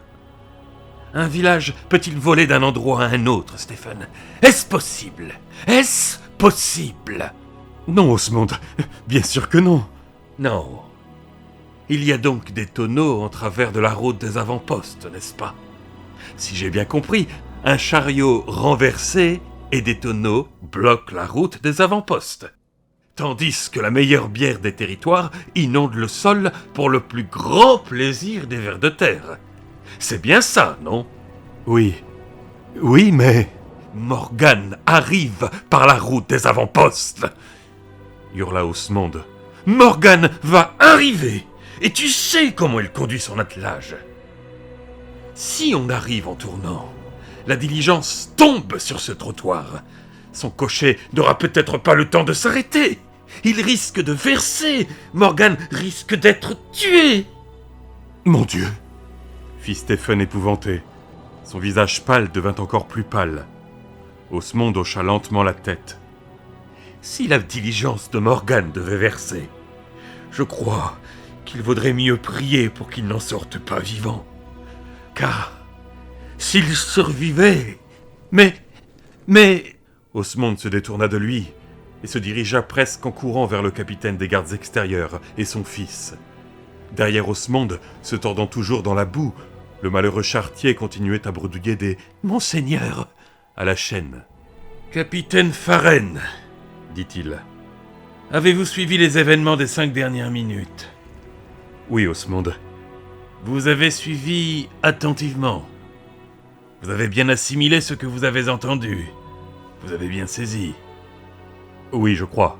Un village peut-il voler d'un endroit à un autre, Stephen ? Est-ce possible ? Est-ce possible ? Non, Osmond, bien sûr que non. Non. Il y a donc des tonneaux en travers de la route des avant-postes, n'est-ce pas? Si j'ai bien compris, un chariot renversé et des tonneaux bloquent la route des avant-postes. Tandis que la meilleure bière des territoires inonde le sol pour le plus grand plaisir des vers de terre. C'est bien ça, non? Oui. Oui, mais... Morgan arrive par la route des avant-postes, hurla Osmond. Morgan va arriver, et tu sais comment il conduit son attelage. Si on arrive en tournant, la diligence tombe sur ce trottoir. Son cocher n'aura peut-être pas le temps de s'arrêter. Il risque de verser. Morgan risque d'être tué. Mon Dieu, fit Stephen épouvanté. Son visage pâle devint encore plus pâle. Osmond hocha lentement la tête. Si la diligence de Morgan devait verser, je crois qu'il vaudrait mieux prier pour qu'il n'en sorte pas vivant. Car s'il survivait... Mais... Osmond se détourna de lui et se dirigea presque en courant vers le capitaine des gardes extérieurs et son fils. Derrière Osmond, se tordant toujours dans la boue, le malheureux charretier continuait à bredouiller des « Monseigneur !» à la chaîne. « Capitaine Farren !» dit-il. « Avez-vous suivi les événements des 5 dernières minutes ?»« Oui, Osmond. »« Vous avez suivi attentivement. Vous avez bien assimilé ce que vous avez entendu. Vous avez bien saisi. »« Oui, je crois. »«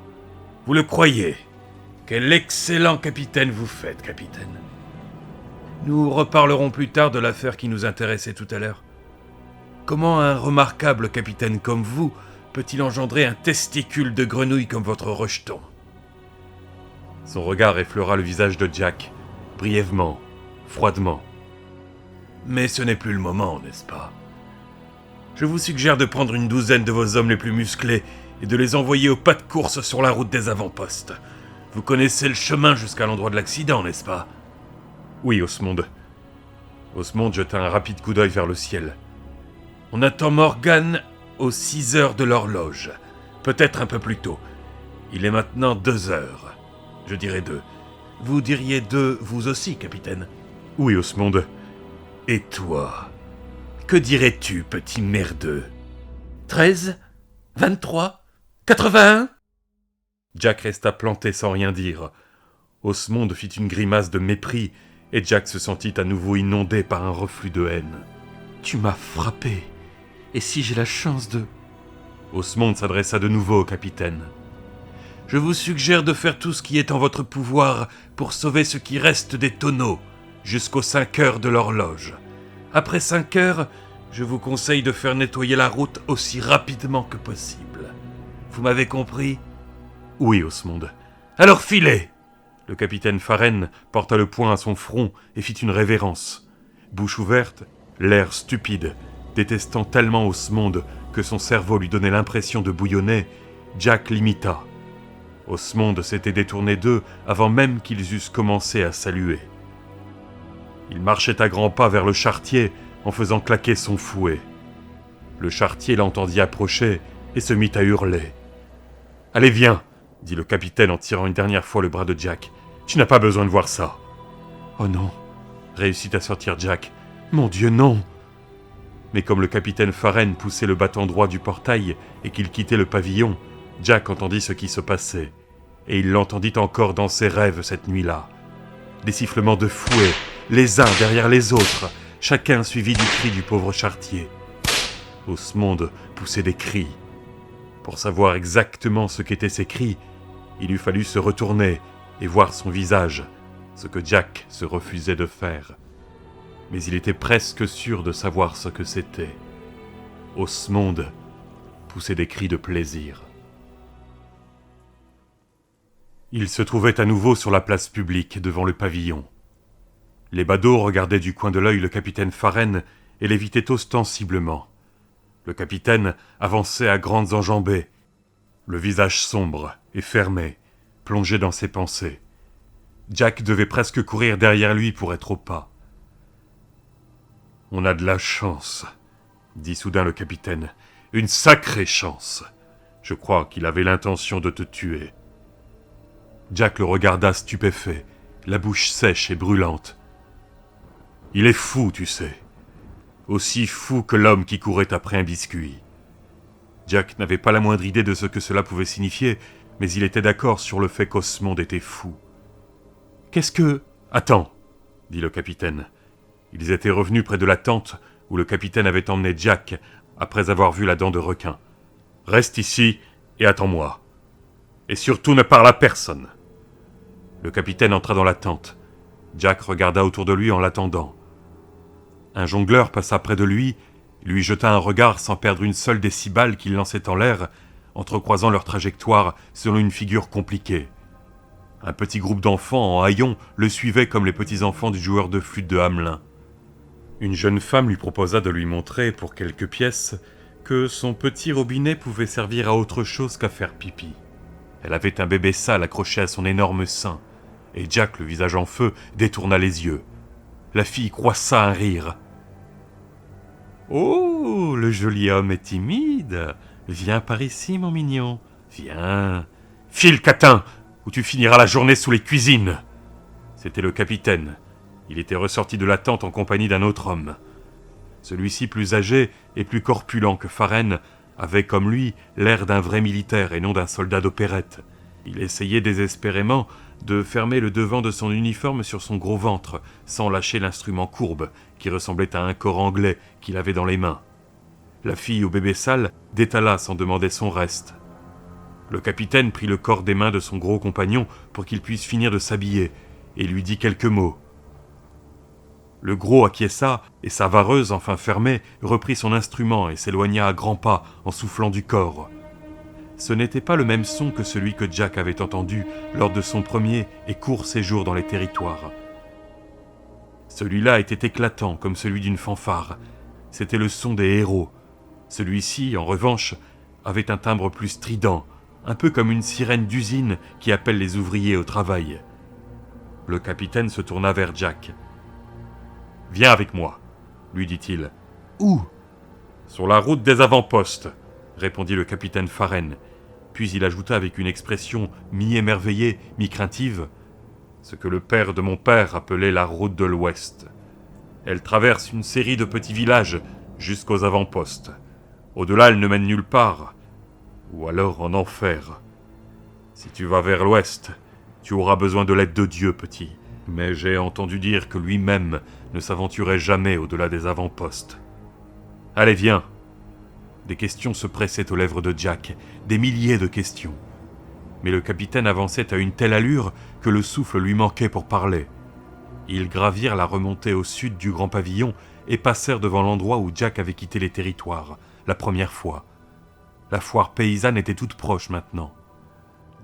Vous le croyez ? Quel excellent capitaine vous faites, capitaine. Nous reparlerons plus tard de l'affaire qui nous intéressait tout à l'heure. Comment un remarquable capitaine comme vous peut-il engendrer un testicule de grenouille comme votre rejeton ? Son regard effleura le visage de Jack, brièvement, froidement. Mais ce n'est plus le moment, n'est-ce pas ? Je vous suggère de prendre une douzaine de vos hommes les plus musclés et de les envoyer au pas de course sur la route des avant-postes. Vous connaissez le chemin jusqu'à l'endroit de l'accident, n'est-ce pas ? Oui, Osmond. Osmond jeta un rapide coup d'œil vers le ciel. On attend Morgan aux 6 heures de l'horloge. Peut-être un peu plus tôt. Il est maintenant 2 heures. Je dirais 2. Vous diriez 2, vous aussi, capitaine ? Oui, Osmond. Et toi ? Que dirais-tu, petit merdeux ? 13 ? 23 ? 81 ? Jack resta planté sans rien dire. Osmond fit une grimace de mépris, et Jack se sentit à nouveau inondé par un reflux de haine. « Tu m'as frappé, et si j'ai la chance de... » Osmond s'adressa de nouveau au capitaine. « Je vous suggère de faire tout ce qui est en votre pouvoir pour sauver ce qui reste des tonneaux, jusqu'aux 5 heures de l'horloge. Après 5 heures, je vous conseille de faire nettoyer la route aussi rapidement que possible. Vous m'avez compris ? » « Oui, Osmond. »« Alors filez !» Le capitaine Farren porta le poing à son front et fit une révérence. Bouche ouverte, l'air stupide, détestant tellement Osmond que son cerveau lui donnait l'impression de bouillonner, Jack l'imita. Osmond s'était détourné d'eux avant même qu'ils eussent commencé à saluer. Il marchait à grands pas vers le charretier en faisant claquer son fouet. Le charretier l'entendit approcher et se mit à hurler. « Allez, viens !» dit le capitaine en tirant une dernière fois le bras de Jack. « Tu n'as pas besoin de voir ça. »« Oh non !» réussit à sortir Jack. « Mon Dieu, non !» Mais comme le capitaine Farren poussait le battant droit du portail et qu'il quittait le pavillon, Jack entendit ce qui se passait. Et il l'entendit encore dans ses rêves cette nuit-là. Des sifflements de fouet, les uns derrière les autres, chacun suivi du cri du pauvre charretier. Osmond poussait des cris. Pour savoir exactement ce qu'étaient ces cris, il eût fallu se retourner et voir son visage, ce que Jack se refusait de faire. Mais il était presque sûr de savoir ce que c'était. Osmond poussait des cris de plaisir. Il se trouvait à nouveau sur la place publique, devant le pavillon. Les badauds regardaient du coin de l'œil le capitaine Farren et l'évitaient ostensiblement. Le capitaine avançait à grandes enjambées, le visage sombre et fermé, plongé dans ses pensées. Jack devait presque courir derrière lui pour être au pas. « On a de la chance, » dit soudain le capitaine. « Une sacrée chance. Je crois qu'il avait l'intention de te tuer. » Jack le regarda stupéfait, la bouche sèche et brûlante. « Il est fou, tu sais. Aussi fou que l'homme qui courait après un biscuit. » Jack n'avait pas la moindre idée de ce que cela pouvait signifier, mais il était d'accord sur le fait qu'Osmond était fou. « Qu'est-ce que... » « Attends, dit le capitaine. Ils étaient revenus près de la tente où le capitaine avait emmené Jack après avoir vu la dent de requin. « Reste ici et attends-moi. Et surtout ne parle à personne. » Le capitaine entra dans la tente. Jack regarda autour de lui en l'attendant. Un jongleur passa près de lui jeta un regard sans perdre une seule des 6 balles qu'il lançait en l'air, entrecroisant leur trajectoire selon une figure compliquée. Un petit groupe d'enfants en haillons le suivait comme les petits-enfants du joueur de flûte de Hamelin. Une jeune femme lui proposa de lui montrer, pour quelques pièces, que son petit robinet pouvait servir à autre chose qu'à faire pipi. Elle avait un bébé sale accroché à son énorme sein, et Jack, le visage en feu, détourna les yeux. La fille croissa un rire. « Oh, le joli homme est timide. Viens par ici, mon mignon. Viens. File, catin, ou tu finiras la journée sous les cuisines. » C'était le capitaine. Il était ressorti de la tente en compagnie d'un autre homme. Celui-ci, plus âgé et plus corpulent que Pharren, avait comme lui l'air d'un vrai militaire et non d'un soldat d'opérette. Il essayait désespérément de fermer le devant de son uniforme sur son gros ventre, sans lâcher l'instrument courbe, qui ressemblait à un cor anglais qu'il avait dans les mains. La fille au bébé sale détala sans demander son reste. Le capitaine prit le corps des mains de son gros compagnon pour qu'il puisse finir de s'habiller, et lui dit quelques mots. Le gros acquiesça, et sa vareuse, enfin fermée, reprit son instrument et s'éloigna à grands pas en soufflant du corps. Ce n'était pas le même son que celui que Jack avait entendu lors de son premier et court séjour dans les territoires. Celui-là était éclatant comme celui d'une fanfare. C'était le son des héros. Celui-ci, en revanche, avait un timbre plus strident, un peu comme une sirène d'usine qui appelle les ouvriers au travail. Le capitaine se tourna vers Jack. « Viens avec moi, » lui dit-il. « Où ?»« Sur la route des avant-postes, » répondit le capitaine Pharren. Puis il ajouta avec une expression mi-émerveillée, mi-craintive, « Ce que le père de mon père appelait la route de l'Ouest. Elle traverse une série de petits villages jusqu'aux avant-postes. Au-delà, elle ne mène nulle part, ou alors en enfer. Si tu vas vers l'Ouest, tu auras besoin de l'aide de Dieu, petit. Mais j'ai entendu dire que lui-même ne s'aventurait jamais au-delà des avant-postes. Allez, viens !» Des questions se pressaient aux lèvres de Jack, des milliers de questions. Mais le capitaine avançait à une telle allure que le souffle lui manquait pour parler. Ils gravirent la remontée au sud du grand pavillon et passèrent devant l'endroit où Jack avait quitté les territoires, la première fois. La foire paysanne était toute proche maintenant.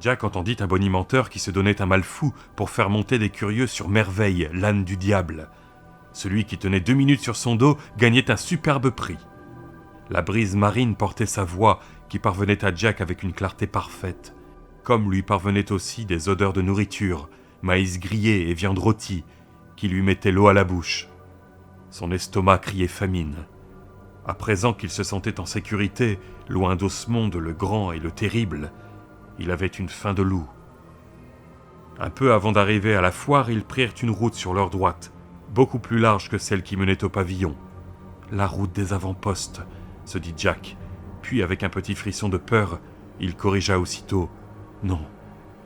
Jack entendit un bonimenteur qui se donnait un mal fou pour faire monter des curieux sur Merveille, l'âne du diable. Celui qui tenait 2 minutes sur son dos gagnait un superbe prix. La brise marine portait sa voix qui parvenait à Jack avec une clarté parfaite, comme lui parvenaient aussi des odeurs de nourriture, maïs grillé et viande rôtie, qui lui mettaient l'eau à la bouche. Son estomac criait famine. À présent qu'il se sentait en sécurité, loin d'Osmond le grand et le terrible, il avait une faim de loup. Un peu avant d'arriver à la foire, ils prirent une route sur leur droite, beaucoup plus large que celle qui menait au pavillon. « La route des avant-postes », se dit Jack, puis avec un petit frisson de peur, il corrigea aussitôt. « Non,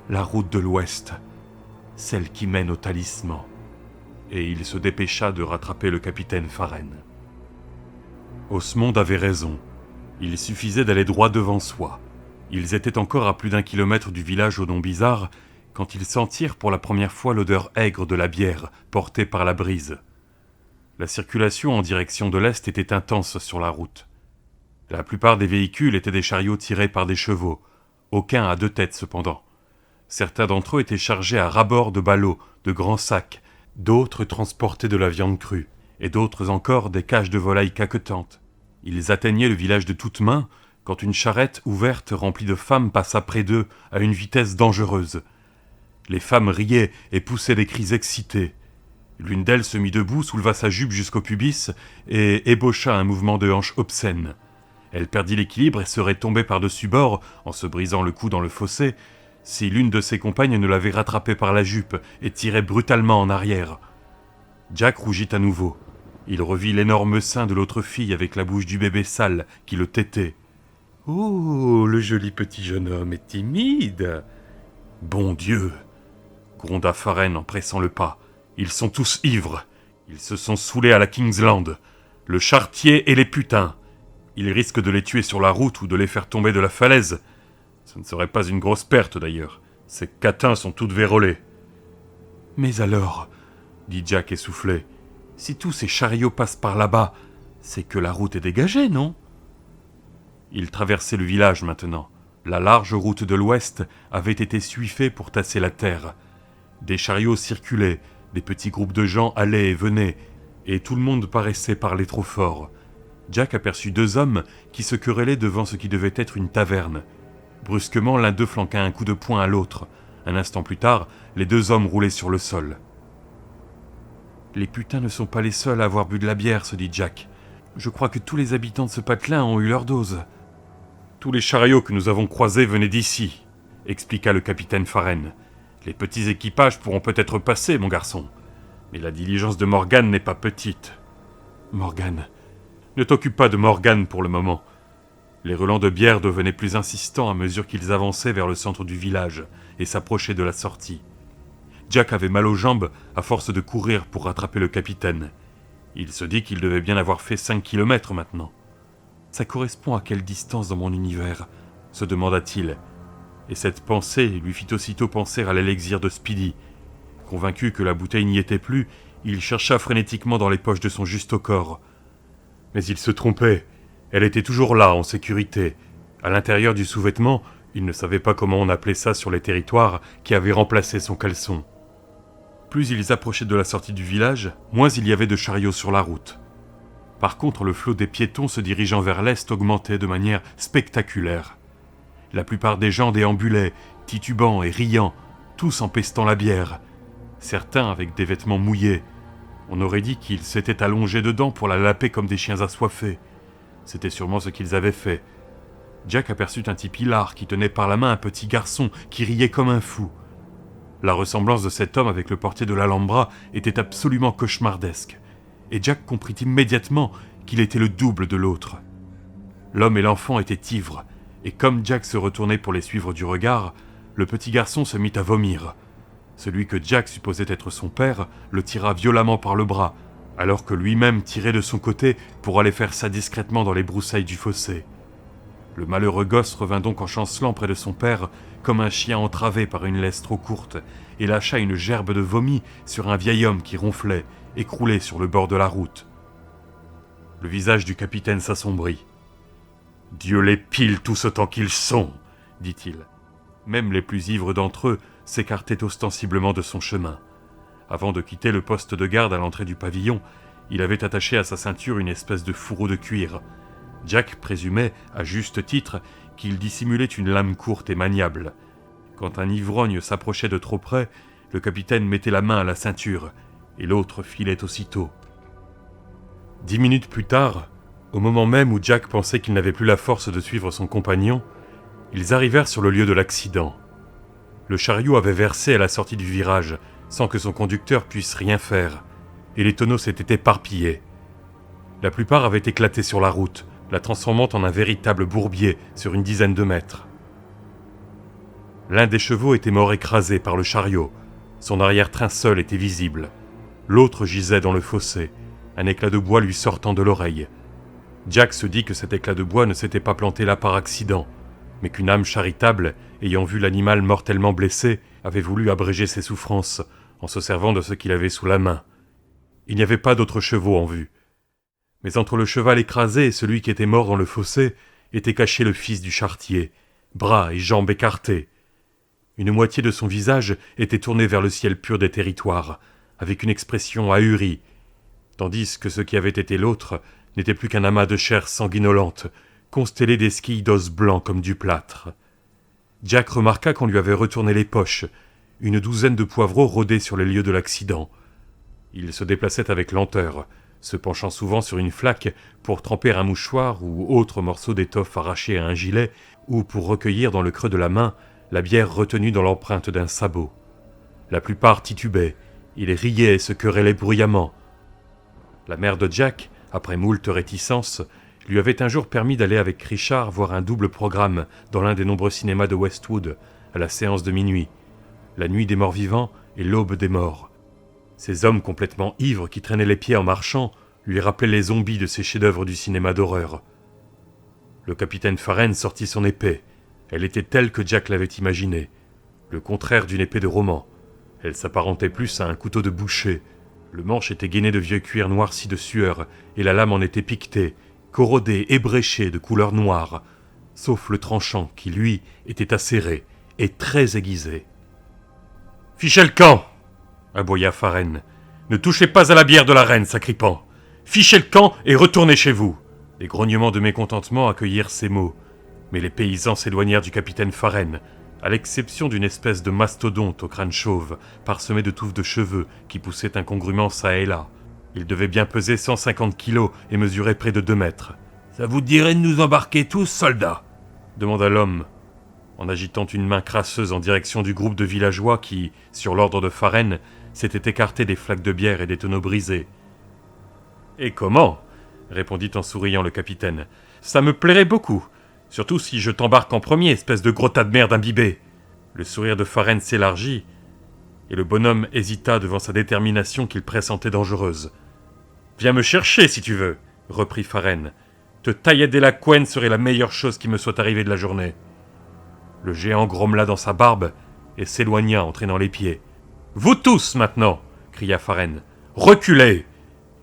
la route de l'Ouest, celle qui mène au talisman. » Et il se dépêcha de rattraper le capitaine Pharren. Osmond avait raison. Il suffisait d'aller droit devant soi. Ils étaient encore à plus d'1 kilomètre du village au nom bizarre quand ils sentirent pour la première fois l'odeur aigre de la bière portée par la brise. La circulation en direction de l'Est était intense sur la route. La plupart des véhicules étaient des chariots tirés par des chevaux, aucun à 2 têtes cependant. Certains d'entre eux étaient chargés à ras-bord de ballots, de grands sacs, d'autres transportaient de la viande crue, et d'autres encore des cages de volailles caquetantes. Ils atteignaient le village de toutes mains quand une charrette ouverte remplie de femmes passa près d'eux à une vitesse dangereuse. Les femmes riaient et poussaient des cris excités. L'une d'elles se mit debout, souleva sa jupe jusqu'au pubis et ébaucha un mouvement de hanche obscène. Elle perdit l'équilibre et serait tombée par-dessus bord, en se brisant le cou dans le fossé, si l'une de ses compagnes ne l'avait rattrapé par la jupe et tirait brutalement en arrière. Jack rougit à nouveau. Il revit l'énorme sein de l'autre fille avec la bouche du bébé sale qui le tétait. « Oh, le joli petit jeune homme est timide !»« Bon Dieu !» gronda Faren en pressant le pas. « Ils sont tous ivres. Ils se sont saoulés à la Kingsland. Le charretier et les putains. Ils risquent de les tuer sur la route ou de les faire tomber de la falaise. Ce ne serait pas une grosse perte d'ailleurs. Ces catins sont toutes vérolées. »« Mais alors, dit Jack essoufflé, si tous ces chariots passent par là-bas, c'est que la route est dégagée, non ?» Ils traversaient le village maintenant. La large route de l'ouest avait été suivée pour tasser la terre. Des chariots circulaient, des petits groupes de gens allaient et venaient, et tout le monde paraissait parler trop fort. Jack aperçut 2 hommes qui se querellaient devant ce qui devait être une taverne. Brusquement, l'un d'eux flanqua un coup de poing à l'autre. Un instant plus tard, les 2 hommes roulaient sur le sol. « Les putains ne sont pas les seuls à avoir bu de la bière, se dit Jack. Je crois que tous les habitants de ce patelin ont eu leur dose. »« Tous les chariots que nous avons croisés venaient d'ici, expliqua le capitaine Faren. Les petits équipages pourront peut-être passer, mon garçon. Mais la diligence de Morgan n'est pas petite. »« Morgan. Ne t'occupe pas de Morgan pour le moment. » Les relents de bière devenaient plus insistants à mesure qu'ils avançaient vers le centre du village et s'approchaient de la sortie. Jack avait mal aux jambes à force de courir pour rattraper le capitaine. Il se dit qu'il devait bien avoir fait 5 kilomètres maintenant. « Ça correspond à quelle distance dans mon univers ?» se demanda-t-il. Et cette pensée lui fit aussitôt penser à l'élixir de Speedy. Convaincu que la bouteille n'y était plus, il chercha frénétiquement dans les poches de son juste-au-corps. Mais il se trompait. Elle était toujours là, en sécurité. À l'intérieur du sous-vêtement, il ne savait pas comment on appelait ça sur les territoires, qui avait remplacé son caleçon. Plus ils approchaient de la sortie du village, moins il y avait de chariots sur la route. Par contre, le flot des piétons se dirigeant vers l'est augmentait de manière spectaculaire. La plupart des gens déambulaient, titubant et riant, tous empestant la bière. Certains avec des vêtements mouillés. On aurait dit qu'ils s'étaient allongés dedans pour la laper comme des chiens assoiffés. C'était sûrement ce qu'ils avaient fait. Jack aperçut un type hilar qui tenait par la main un petit garçon qui riait comme un fou. La ressemblance de cet homme avec le portier de l'Alhambra était absolument cauchemardesque, et Jack comprit immédiatement qu'il était le double de l'autre. L'homme et l'enfant étaient ivres, et comme Jack se retournait pour les suivre du regard, le petit garçon se mit à vomir. Celui que Jack supposait être son père le tira violemment par le bras, alors que lui-même tirait de son côté pour aller faire ça discrètement dans les broussailles du fossé. Le malheureux gosse revint donc en chancelant près de son père, comme un chien entravé par une laisse trop courte, et lâcha une gerbe de vomi sur un vieil homme qui ronflait, écroulé sur le bord de la route. Le visage du capitaine s'assombrit. « Dieu les pile tous autant qu'ils sont !» dit-il. Même les plus ivres d'entre eux s'écartaient ostensiblement de son chemin. Avant de quitter le poste de garde à l'entrée du pavillon, il avait attaché à sa ceinture une espèce de fourreau de cuir. Jack présumait, à juste titre, qu'il dissimulait une lame courte et maniable. Quand un ivrogne s'approchait de trop près, le capitaine mettait la main à la ceinture, et l'autre filait aussitôt. 10 minutes plus tard, au moment même où Jack pensait qu'il n'avait plus la force de suivre son compagnon, ils arrivèrent sur le lieu de l'accident. Le chariot avait versé à la sortie du virage, sans que son conducteur puisse rien faire, et les tonneaux s'étaient éparpillés. La plupart avaient éclaté sur la route, la transformant en un véritable bourbier sur une dizaine de mètres. L'un des chevaux était mort écrasé par le chariot, son arrière-train seul était visible. L'autre gisait dans le fossé, un éclat de bois lui sortant de l'oreille. Jack se dit que cet éclat de bois ne s'était pas planté là par accident, mais qu'une âme charitable, ayant vu l'animal mortellement blessé, avait voulu abréger ses souffrances en se servant de ce qu'il avait sous la main. Il n'y avait pas d'autres chevaux en vue. Mais entre le cheval écrasé et celui qui était mort dans le fossé, était caché le fils du charretier, bras et jambes écartés. Une moitié de son visage était tournée vers le ciel pur des territoires, avec une expression ahurie, tandis que ce qui avait été l'autre n'était plus qu'un amas de chair sanguinolente, constellé d'esquilles d'os blancs comme du plâtre. Jack remarqua qu'on lui avait retourné les poches. Une douzaine de poivreaux rôdaient sur les lieux de l'accident. Il se déplaçait avec lenteur, se penchant souvent sur une flaque pour tremper un mouchoir ou autre morceau d'étoffe arraché à un gilet, ou pour recueillir dans le creux de la main la bière retenue dans l'empreinte d'un sabot. La plupart titubaient, ils riaient et se querellaient bruyamment. La mère de Jack, après moult réticences, lui avait un jour permis d'aller avec Richard voir un double programme dans l'un des nombreux cinémas de Westwood, à la séance de minuit, la nuit des morts vivants et l'aube des morts. Ces hommes complètement ivres qui traînaient les pieds en marchant lui rappelaient les zombies de ces chefs-d'œuvre du cinéma d'horreur. Le capitaine Farren sortit son épée. Elle était telle que Jack l'avait imaginée, le contraire d'une épée de roman. Elle s'apparentait plus à un couteau de boucher. Le manche était gainé de vieux cuir noirci de sueur, et la lame en était piquetée, corrodée, ébréchée de couleur noire, sauf le tranchant qui, lui, était acéré et très aiguisé. « Fichez le camp !» aboya Farren. « Ne touchez pas à la bière de la reine, sacripant ! Fichez le camp et retournez chez vous !» Des grognements de mécontentement accueillirent ces mots, mais les paysans s'éloignèrent du capitaine Farren, à l'exception d'une espèce de mastodonte au crâne chauve, parsemé de touffes de cheveux qui poussaient incongrument çà et là. Il devait bien peser 150 kilos et mesurer près de 2 mètres. « Ça vous dirait de nous embarquer tous, soldats ?» demanda l'homme, en agitant une main crasseuse en direction du groupe de villageois qui, sur l'ordre de Farren, s'était écarté des flaques de bière et des tonneaux brisés. « Et comment ?» répondit en souriant le capitaine. « Ça me plairait beaucoup, surtout si je t'embarque en premier, espèce de gros tas de merde imbibé. » Le sourire de Farren s'élargit, et le bonhomme hésita devant sa détermination qu'il pressentait dangereuse. « Viens me chercher si tu veux, » reprit Farren. « Te tailler des lacouen serait la meilleure chose qui me soit arrivée de la journée. » Le géant grommela dans sa barbe et s'éloigna en traînant les pieds. « Vous tous, maintenant !» cria Farren. « Reculez !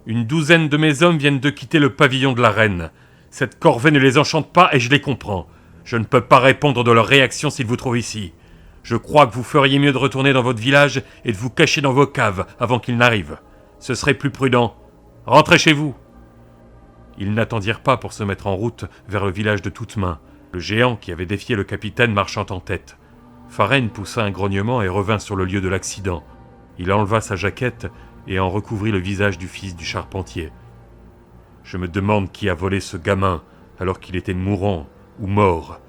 Une douzaine de mes hommes viennent de quitter le pavillon de la reine. Cette corvée ne les enchante pas et je les comprends. Je ne peux pas répondre de leur réaction s'ils vous trouvent ici. Je crois que vous feriez mieux de retourner dans votre village et de vous cacher dans vos caves avant qu'ils n'arrivent. Ce serait plus prudent. Rentrez chez vous !» Ils n'attendirent pas pour se mettre en route vers le village de toutes mains, le géant qui avait défié le capitaine marchant en tête. Farren poussa un grognement et revint sur le lieu de l'accident. Il enleva sa jaquette et en recouvrit le visage du fils du charpentier. « Je me demande qui a volé ce gamin alors qu'il était mourant ou mort, »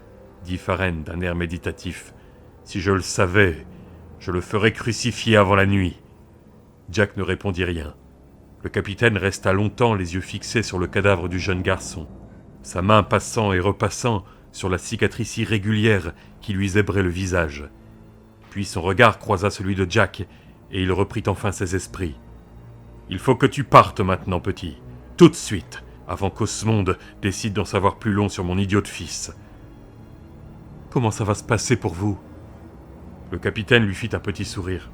dit Farren d'un air méditatif. « Si je le savais, je le ferais crucifier avant la nuit. » Jack ne répondit rien. Le capitaine resta longtemps les yeux fixés sur le cadavre du jeune garçon, sa main passant et repassant sur la cicatrice irrégulière qui lui zébrait le visage. Puis son regard croisa celui de Jack et il reprit enfin ses esprits. « Il faut que tu partes maintenant, petit, tout de suite, avant qu'Osmond décide d'en savoir plus long sur mon idiot de fils. »« Comment ça va se passer pour vous ?» Le capitaine lui fit un petit sourire.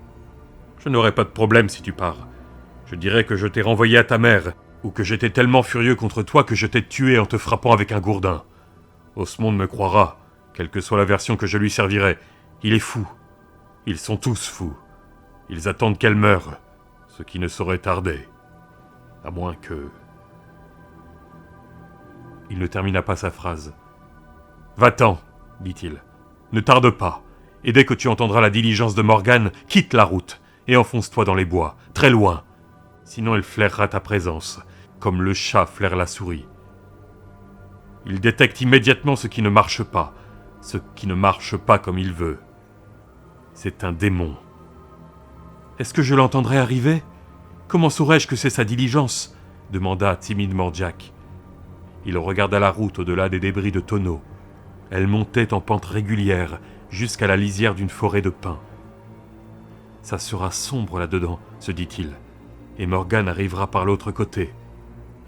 « Je n'aurai pas de problème si tu pars. Je dirais que je t'ai renvoyé à ta mère, ou que j'étais tellement furieux contre toi que je t'ai tué en te frappant avec un gourdin. Osmond me croira, quelle que soit la version que je lui servirai. Il est fou. Ils sont tous fous. Ils attendent qu'elle meure, ce qui ne saurait tarder. À moins que... » Il ne termina pas sa phrase. « Va-t'en, dit-il. Ne tarde pas, et dès que tu entendras la diligence de Morgan, quitte la route, et enfonce-toi dans les bois, très loin. Sinon elle flairera ta présence, comme le chat flaire la souris. Il détecte immédiatement ce qui ne marche pas comme il veut. C'est un démon. Est-ce que je l'entendrai arriver ? Comment saurais-je que c'est sa diligence ? Demanda timidement Jack. Il regarda la route au-delà des débris de tonneaux. Elle montait en pente régulière jusqu'à la lisière d'une forêt de pins. Ça sera sombre là-dedans, se dit-il, et Morgan arrivera par l'autre côté.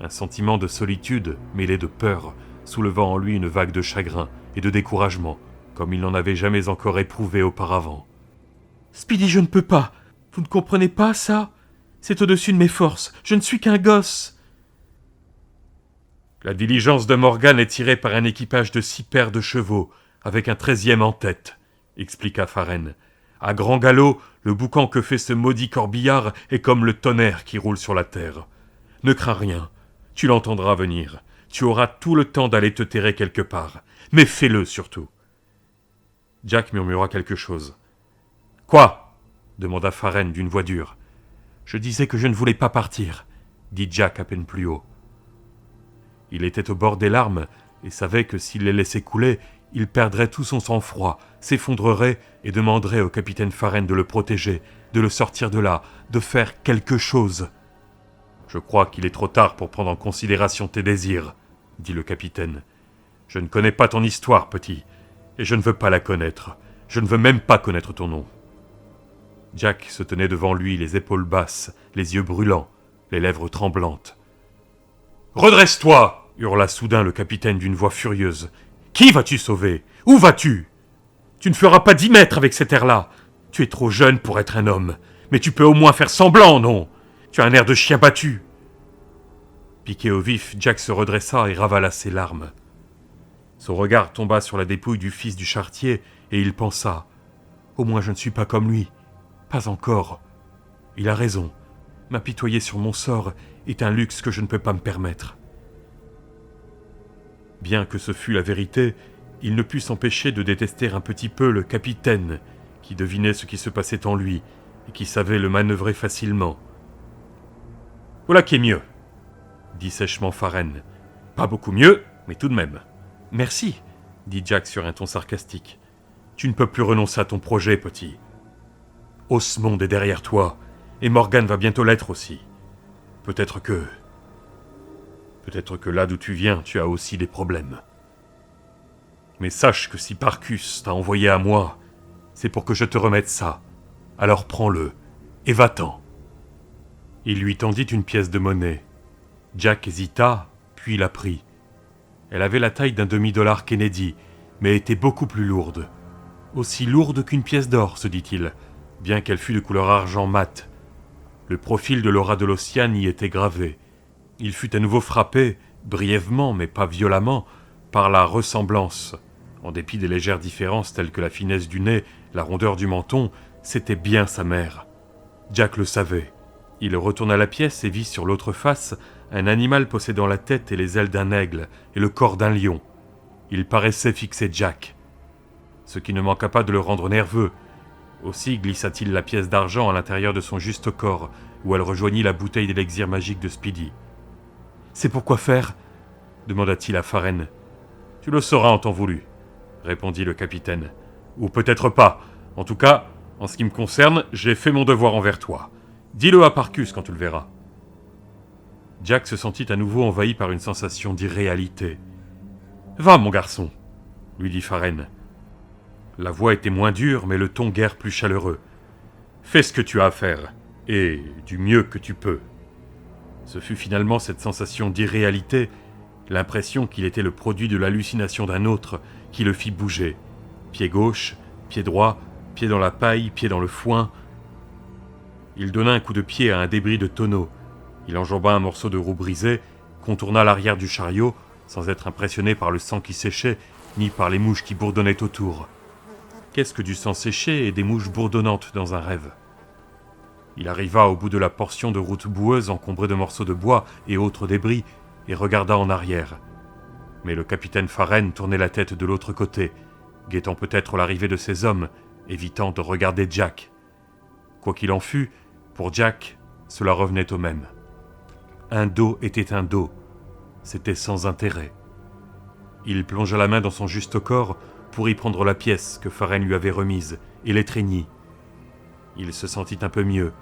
Un sentiment de solitude mêlé de peur, soulevant en lui une vague de chagrin et de découragement, comme il n'en avait jamais encore éprouvé auparavant. « Speedy, je ne peux pas. Vous ne comprenez pas ça ? C'est au-dessus de mes forces. Je ne suis qu'un gosse. » La diligence de Morgan est tirée par un équipage de 6 paires de chevaux, avec un 13e en tête, expliqua Farren. À grand galop, le boucan que fait ce maudit corbillard est comme le tonnerre qui roule sur la terre. Ne crains rien, tu l'entendras venir. Tu auras tout le temps d'aller te terrer quelque part, mais fais-le surtout. Jack murmura quelque chose. « Quoi ?» demanda Farren d'une voix dure. « Je disais que je ne voulais pas partir, » dit Jack à peine plus haut. Il était au bord des larmes et savait que s'il les laissait couler, il perdrait tout son sang-froid s'effondrerait et demanderait au capitaine Farren de le protéger, de le sortir de là, de faire quelque chose. « Je crois qu'il est trop tard pour prendre en considération tes désirs, » dit le capitaine. « Je ne connais pas ton histoire, petit, et je ne veux pas la connaître. Je ne veux même pas connaître ton nom. » Jack se tenait devant lui, les épaules basses, les yeux brûlants, les lèvres tremblantes. « Redresse-toi !» hurla soudain le capitaine d'une voix furieuse. « Qui vas-tu sauver ? Où vas-tu ? Tu ne feras pas 10 mètres avec cet air-là. Tu es trop jeune pour être un homme, mais tu peux au moins faire semblant, non ? Tu as un air de chien battu. » Piqué au vif, Jack se redressa et ravala ses larmes. Son regard tomba sur la dépouille du fils du charretier, et il pensa « Au moins je ne suis pas comme lui. Pas encore. Il a raison. M'apitoyer sur mon sort est un luxe que je ne peux pas me permettre. » Bien que ce fût la vérité, il ne put s'empêcher de détester un petit peu le capitaine, qui devinait ce qui se passait en lui, et qui savait le manœuvrer facilement. « Voilà qui est mieux, » dit sèchement Farren. « Pas beaucoup mieux, mais tout de même. »« Merci, » dit Jack sur un ton sarcastique. « Tu ne peux plus renoncer à ton projet, petit. Osmond est derrière toi, et Morgan va bientôt l'être aussi. Peut-être que là d'où tu viens, tu as aussi des problèmes. Mais sache que si Parcus t'a envoyé à moi, c'est pour que je te remette ça. Alors prends-le, et va-t'en. » Il lui tendit une pièce de monnaie. Jack hésita, puis la prit. Elle avait la taille d'un demi-dollar Kennedy, mais était beaucoup plus lourde. Aussi lourde qu'une pièce d'or, se dit-il, bien qu'elle fût de couleur argent mat. Le profil de Laura de Losiane y était gravé. Il fut à nouveau frappé, brièvement mais pas violemment, par la ressemblance. En dépit des légères différences telles que la finesse du nez, la rondeur du menton, c'était bien sa mère. Jack le savait. Il retourna la pièce et vit sur l'autre face un animal possédant la tête et les ailes d'un aigle et le corps d'un lion. Il paraissait fixer Jack, ce qui ne manqua pas de le rendre nerveux. Aussi glissa-t-il la pièce d'argent à l'intérieur de son juste corps, où elle rejoignit la bouteille d'élixir magique de Speedy. « C'est pour quoi faire ?» demanda-t-il à Farren. « Tu le sauras en temps voulu, » répondit le capitaine. « Ou peut-être pas. En tout cas, en ce qui me concerne, j'ai fait mon devoir envers toi. Dis-le à Parcus quand tu le verras. » Jack se sentit à nouveau envahi par une sensation d'irréalité. « Va, mon garçon, » lui dit Farren. La voix était moins dure, mais le ton guère plus chaleureux. « Fais ce que tu as à faire, et du mieux que tu peux. » Ce fut finalement cette sensation d'irréalité, l'impression qu'il était le produit de l'hallucination d'un autre, qui le fit bouger. Pied gauche, pied droit, pied dans la paille, pied dans le foin. Il donna un coup de pied à un débris de tonneau. Il enjamba un morceau de roue brisée, contourna l'arrière du chariot, sans être impressionné par le sang qui séchait, ni par les mouches qui bourdonnaient autour. Qu'est-ce que du sang séché et des mouches bourdonnantes dans un rêve ? Il arriva au bout de la portion de route boueuse encombrée de morceaux de bois et autres débris, et regarda en arrière. Mais le capitaine Farren tournait la tête de l'autre côté, guettant peut-être l'arrivée de ses hommes, évitant de regarder Jack. Quoi qu'il en fût, pour Jack, cela revenait au même. Un dos était un dos, c'était sans intérêt. Il plongea la main dans son juste corps pour y prendre la pièce que Farren lui avait remise, et l'étreignit. Il se sentit un peu mieux.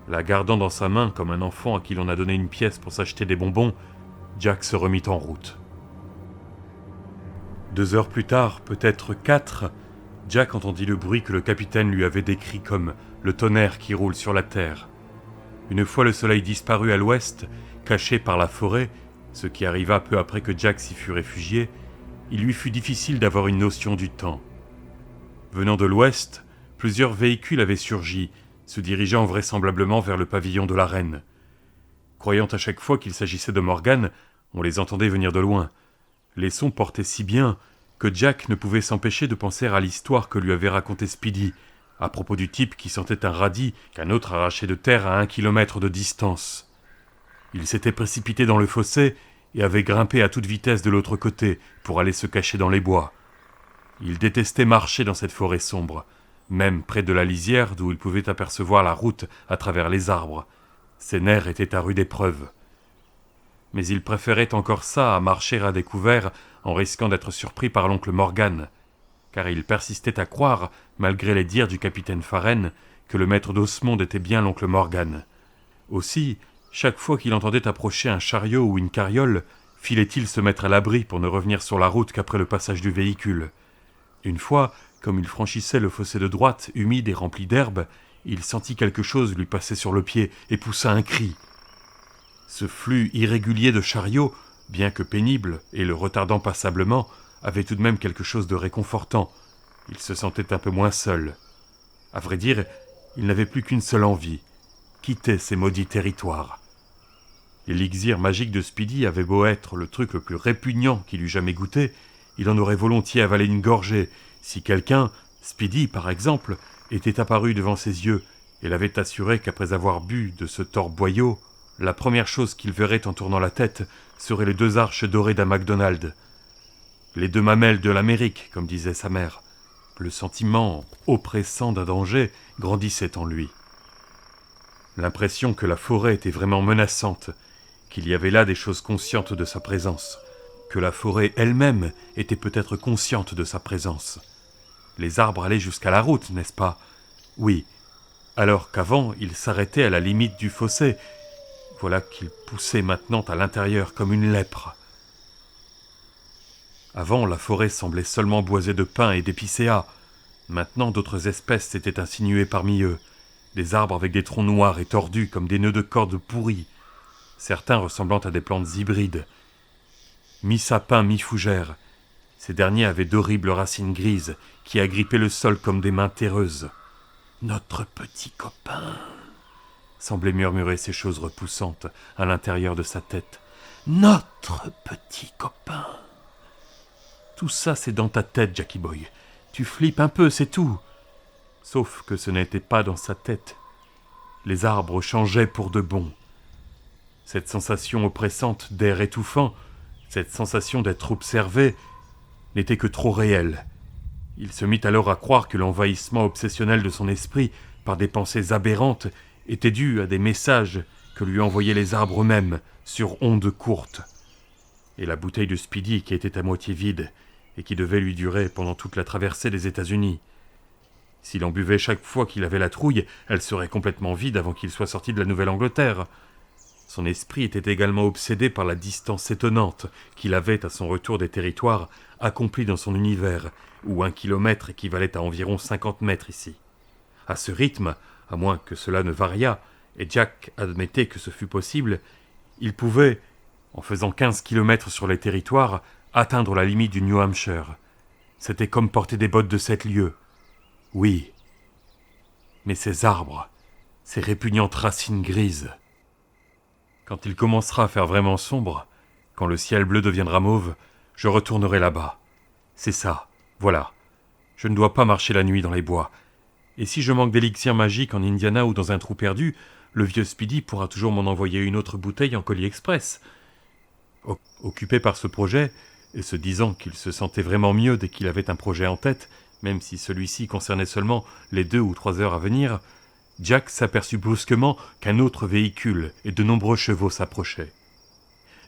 La gardant dans sa main comme un enfant à qui l'on a donné une pièce pour s'acheter des bonbons, Jack se remit en route. 2 heures plus tard, peut-être 4, Jack entendit le bruit que le capitaine lui avait décrit comme le tonnerre qui roule sur la terre. Une fois le soleil disparu à l'ouest, caché par la forêt, ce qui arriva peu après que Jack s'y fut réfugié, il lui fut difficile d'avoir une notion du temps. Venant de l'ouest, plusieurs véhicules avaient surgi, se dirigeant vraisemblablement vers le pavillon de la reine. Croyant à chaque fois qu'il s'agissait de Morgan, on les entendait venir de loin. Les sons portaient si bien que Jack ne pouvait s'empêcher de penser à l'histoire que lui avait racontée Speedy, à propos du type qui sentait un radis qu'un autre arrachait de terre à 1 kilomètre de distance. Il s'était précipité dans le fossé et avait grimpé à toute vitesse de l'autre côté pour aller se cacher dans les bois. Il détestait marcher dans cette forêt sombre, même près de la lisière d'où il pouvait apercevoir la route à travers les arbres. Ses nerfs étaient à rude épreuve. Mais il préférait encore ça à marcher à découvert en risquant d'être surpris par l'oncle Morgan. car il persistait à croire, malgré les dires du capitaine Farren, que le maître d'Osmond était bien l'oncle Morgan. Aussi, chaque fois qu'il entendait approcher un chariot ou une carriole, filait-il se mettre à l'abri pour ne revenir sur la route qu'après le passage du véhicule. Une fois, comme il franchissait le fossé de droite, humide et rempli d'herbe, il sentit quelque chose lui passer sur le pied et poussa un cri. Ce flux irrégulier de chariots, bien que pénible et le retardant passablement, avait tout de même quelque chose de réconfortant. Il se sentait un peu moins seul. À vrai dire, il n'avait plus qu'une seule envie, quitter ces maudits territoires. L'élixir magique de Speedy avait beau être le truc le plus répugnant qu'il eût jamais goûté, il en aurait volontiers avalé une gorgée, si quelqu'un, Speedy par exemple, était apparu devant ses yeux et l'avait assuré qu'après avoir bu de ce torboyau, la première chose qu'il verrait en tournant la tête seraient les 2 arches dorées d'un McDonald's. Les 2 mamelles de l'Amérique, comme disait sa mère. Le sentiment oppressant d'un danger grandissait en lui. L'impression que la forêt était vraiment menaçante, qu'il y avait là des choses conscientes de sa présence, que la forêt elle-même était peut-être consciente de sa présence. Les arbres allaient jusqu'à la route, n'est-ce pas? Oui, alors qu'avant, ils s'arrêtaient à la limite du fossé. Voilà qu'ils poussaient maintenant à l'intérieur comme une lèpre. Avant, la forêt semblait seulement boisée de pins et d'épicéas. Maintenant, d'autres espèces s'étaient insinuées parmi eux. Des arbres avec des troncs noirs et tordus comme des nœuds de cordes pourris, certains ressemblant à des plantes hybrides. Mi-sapin, mi-fougère, ces derniers avaient d'horribles racines grises qui agrippaient le sol comme des mains terreuses. « Notre petit copain !» semblaient murmurer ces choses repoussantes à l'intérieur de sa tête. « Notre petit copain !» Tout ça, c'est dans ta tête, Jackie Boy. Tu flippes un peu, c'est tout. Sauf que ce n'était pas dans sa tête. Les arbres changeaient pour de bon. Cette sensation oppressante d'air étouffant, cette sensation d'être observé, n'était que trop réelle. Il se mit alors à croire que l'envahissement obsessionnel de son esprit par des pensées aberrantes était dû à des messages que lui envoyaient les arbres eux-mêmes sur ondes courtes. Et la bouteille de Speedy qui était à moitié vide et qui devait lui durer pendant toute la traversée des États-Unis. S'il en buvait chaque fois qu'il avait la trouille, elle serait complètement vide avant qu'il soit sorti de la Nouvelle-Angleterre. Son esprit était également obsédé par la distance étonnante qu'il avait à son retour des territoires accomplis dans son univers, où 1 kilomètre équivalait à environ 50 mètres ici. À ce rythme, à moins que cela ne variât, et Jack admettait que ce fût possible, il pouvait, en faisant 15 kilomètres sur les territoires, atteindre la limite du New Hampshire. C'était comme porter des bottes de 7 lieues. Oui. Mais ces arbres, ces répugnantes racines grises. Quand il commencera à faire vraiment sombre, quand le ciel bleu deviendra mauve, je retournerai là-bas. C'est ça, voilà. Je ne dois pas marcher la nuit dans les bois. Et si je manque d'élixir magique en Indiana ou dans un trou perdu, le vieux Speedy pourra toujours m'en envoyer une autre bouteille en colis express. Occupé par ce projet, et se disant qu'il se sentait vraiment mieux dès qu'il avait un projet en tête, même si celui-ci concernait seulement les 2 ou 3 heures à venir, Jack s'aperçut brusquement qu'un autre véhicule et de nombreux chevaux s'approchaient.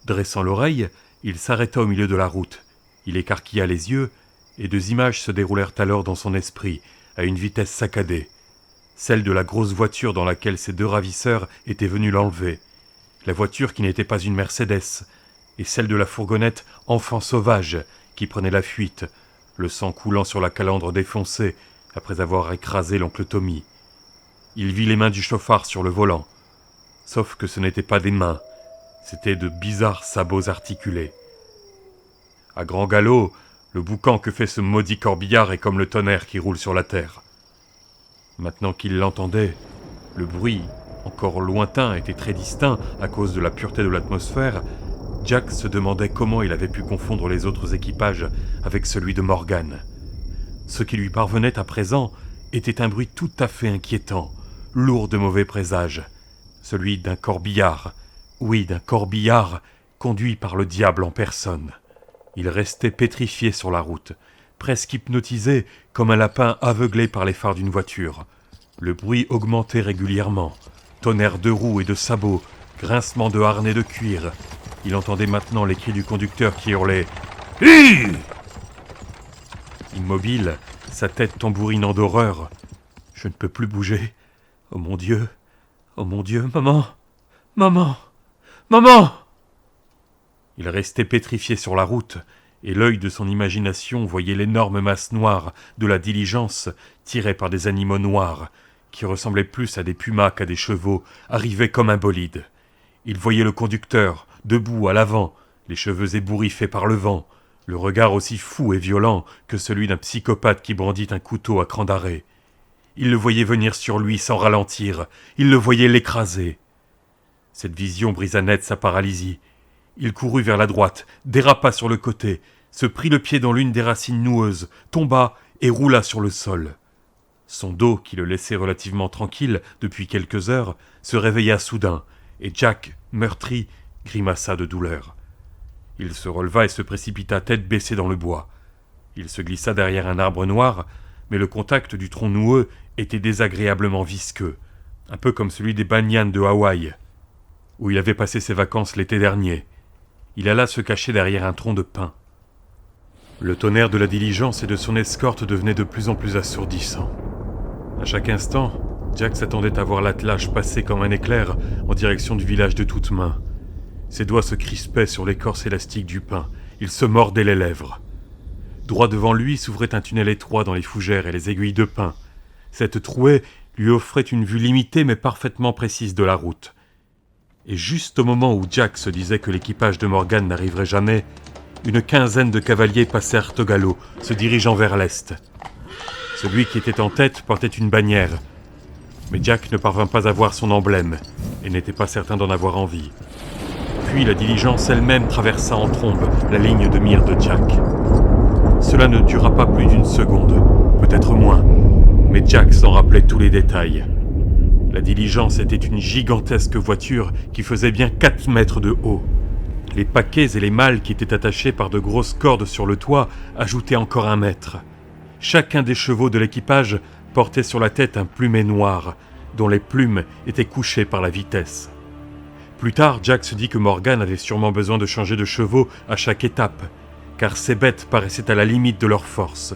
Dressant l'oreille, il s'arrêta au milieu de la route. Il écarquilla les yeux, et 2 images se déroulèrent alors dans son esprit, à une vitesse saccadée. Celle de la grosse voiture dans laquelle ses 2 ravisseurs étaient venus l'enlever. La voiture qui n'était pas une Mercedes, et celle de la fourgonnette enfant sauvage qui prenait la fuite, le sang coulant sur la calandre défoncée après avoir écrasé l'oncle Tommy. Il vit les mains du chauffard sur le volant, sauf que ce n'étaient pas des mains, c'étaient de bizarres sabots articulés. À grand galop, le boucan que fait ce maudit corbillard est comme le tonnerre qui roule sur la terre. Maintenant qu'il l'entendait, le bruit, encore lointain, était très distinct à cause de la pureté de l'atmosphère. Jack se demandait comment il avait pu confondre les autres équipages avec celui de Morgan. Ce qui lui parvenait à présent était un bruit tout à fait inquiétant, lourd de mauvais présages, celui d'un corbillard, oui, d'un corbillard conduit par le diable en personne. Il restait pétrifié sur la route, presque hypnotisé comme un lapin aveuglé par les phares d'une voiture. Le bruit augmentait régulièrement, tonnerre de roues et de sabots, grincement de harnais de cuir. Il entendait maintenant les cris du conducteur qui hurlait « Hi !» Il immobile, sa tête tambourinant d'horreur. « Je ne peux plus bouger. Oh mon Dieu, maman, maman, maman !» Il restait pétrifié sur la route, et l'œil de son imagination voyait l'énorme masse noire de la diligence tirée par des animaux noirs, qui ressemblaient plus à des pumas qu'à des chevaux, arriver comme un bolide. Il voyait le conducteur, debout à l'avant, les cheveux ébouriffés par le vent, le regard aussi fou et violent que celui d'un psychopathe qui brandit un couteau à cran d'arrêt. Il le voyait venir sur lui sans ralentir, il le voyait l'écraser. Cette vision brisa net sa paralysie. Il courut vers la droite, dérapa sur le côté, se prit le pied dans l'une des racines noueuses, tomba et roula sur le sol. Son dos, qui le laissait relativement tranquille depuis quelques heures, se réveilla soudain, et Jack, meurtri, grimaça de douleur. Il se releva et se précipita tête baissée dans le bois. Il se glissa derrière un arbre noir, mais le contact du tronc noueux était désagréablement visqueux, un peu comme celui des banyanes de Hawaï, où il avait passé ses vacances l'été dernier. Il alla se cacher derrière un tronc de pin. Le tonnerre de la diligence et de son escorte devenait de plus en plus assourdissant. À chaque instant, Jack s'attendait à voir l'attelage passer comme un éclair en direction du village de toutes mains. Ses doigts se crispaient sur l'écorce élastique du pin. Il se mordait les lèvres. Droit devant lui s'ouvrait un tunnel étroit dans les fougères et les aiguilles de pin. Cette trouée lui offrait une vue limitée mais parfaitement précise de la route. Et juste au moment où Jack se disait que l'équipage de Morgan n'arriverait jamais, une quinzaine de cavaliers passèrent au galop, se dirigeant vers l'est. Celui qui était en tête portait une bannière, mais Jack ne parvint pas à voir son emblème, et n'était pas certain d'en avoir envie. Puis la diligence elle-même traversa en trombe la ligne de mire de Jack. Cela ne dura pas plus d'une seconde, peut-être moins, mais Jack s'en rappelait tous les détails. La diligence était une gigantesque voiture qui faisait bien 4 mètres de haut. Les paquets et les malles qui étaient attachés par de grosses cordes sur le toit ajoutaient encore 1 mètre. Chacun des chevaux de l'équipage portait sur la tête un plumet noir, dont les plumes étaient couchées par la vitesse. Plus tard, Jack se dit que Morgan avait sûrement besoin de changer de chevaux à chaque étape, car ces bêtes paraissaient à la limite de leur force.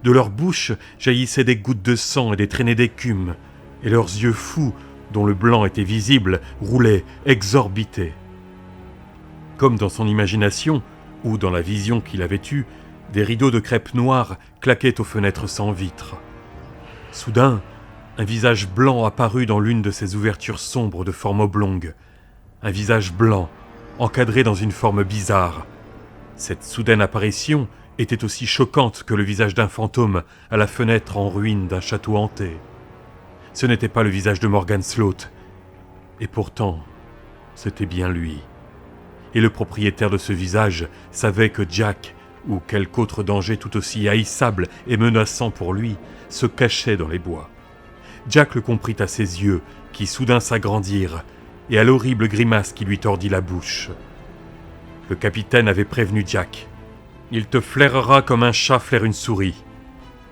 De leurs bouches jaillissaient des gouttes de sang et des traînées d'écume, et leurs yeux fous, dont le blanc était visible, roulaient, exorbités. Comme dans son imagination, ou dans la vision qu'il avait eue, des rideaux de crêpe noire claquaient aux fenêtres sans vitres. Soudain, un visage blanc apparut dans l'une de ces ouvertures sombres de forme oblongue. Un visage blanc, encadré dans une forme bizarre. Cette soudaine apparition était aussi choquante que le visage d'un fantôme à la fenêtre en ruine d'un château hanté. Ce n'était pas le visage de Morgan Sloat, et pourtant, c'était bien lui. Et le propriétaire de ce visage savait que Jack, ou quelque autre danger tout aussi haïssable et menaçant pour lui, se cachait dans les bois. Jack le comprit à ses yeux, qui soudain s'agrandirent, et à l'horrible grimace qui lui tordit la bouche. Le capitaine avait prévenu Jack. « Il te flairera comme un chat flaire une souris. »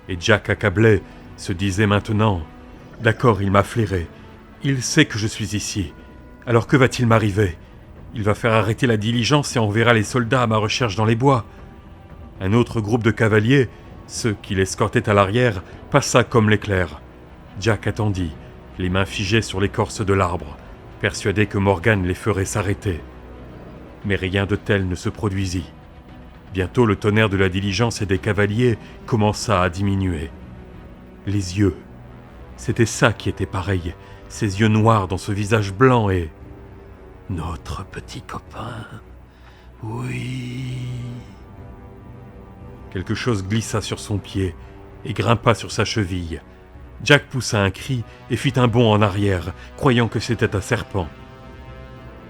Et Jack, accablé, se disait maintenant « D'accord, il m'a flairé. Il sait que je suis ici. Alors que va-t-il m'arriver ? Il va faire arrêter la diligence et enverra les soldats à ma recherche dans les bois. » Un autre groupe de cavaliers, ceux qui l'escortaient à l'arrière, passa comme l'éclair. Jack attendit, les mains figées sur l'écorce de l'arbre, persuadé que Morgan les ferait s'arrêter. Mais rien de tel ne se produisit. Bientôt le tonnerre de la diligence et des cavaliers commença à diminuer. Les yeux, c'était ça qui était pareil, ces yeux noirs dans ce visage blanc et... Notre petit copain, oui... Quelque chose glissa sur son pied et grimpa sur sa cheville. Jack poussa un cri et fit un bond en arrière, croyant que c'était un serpent.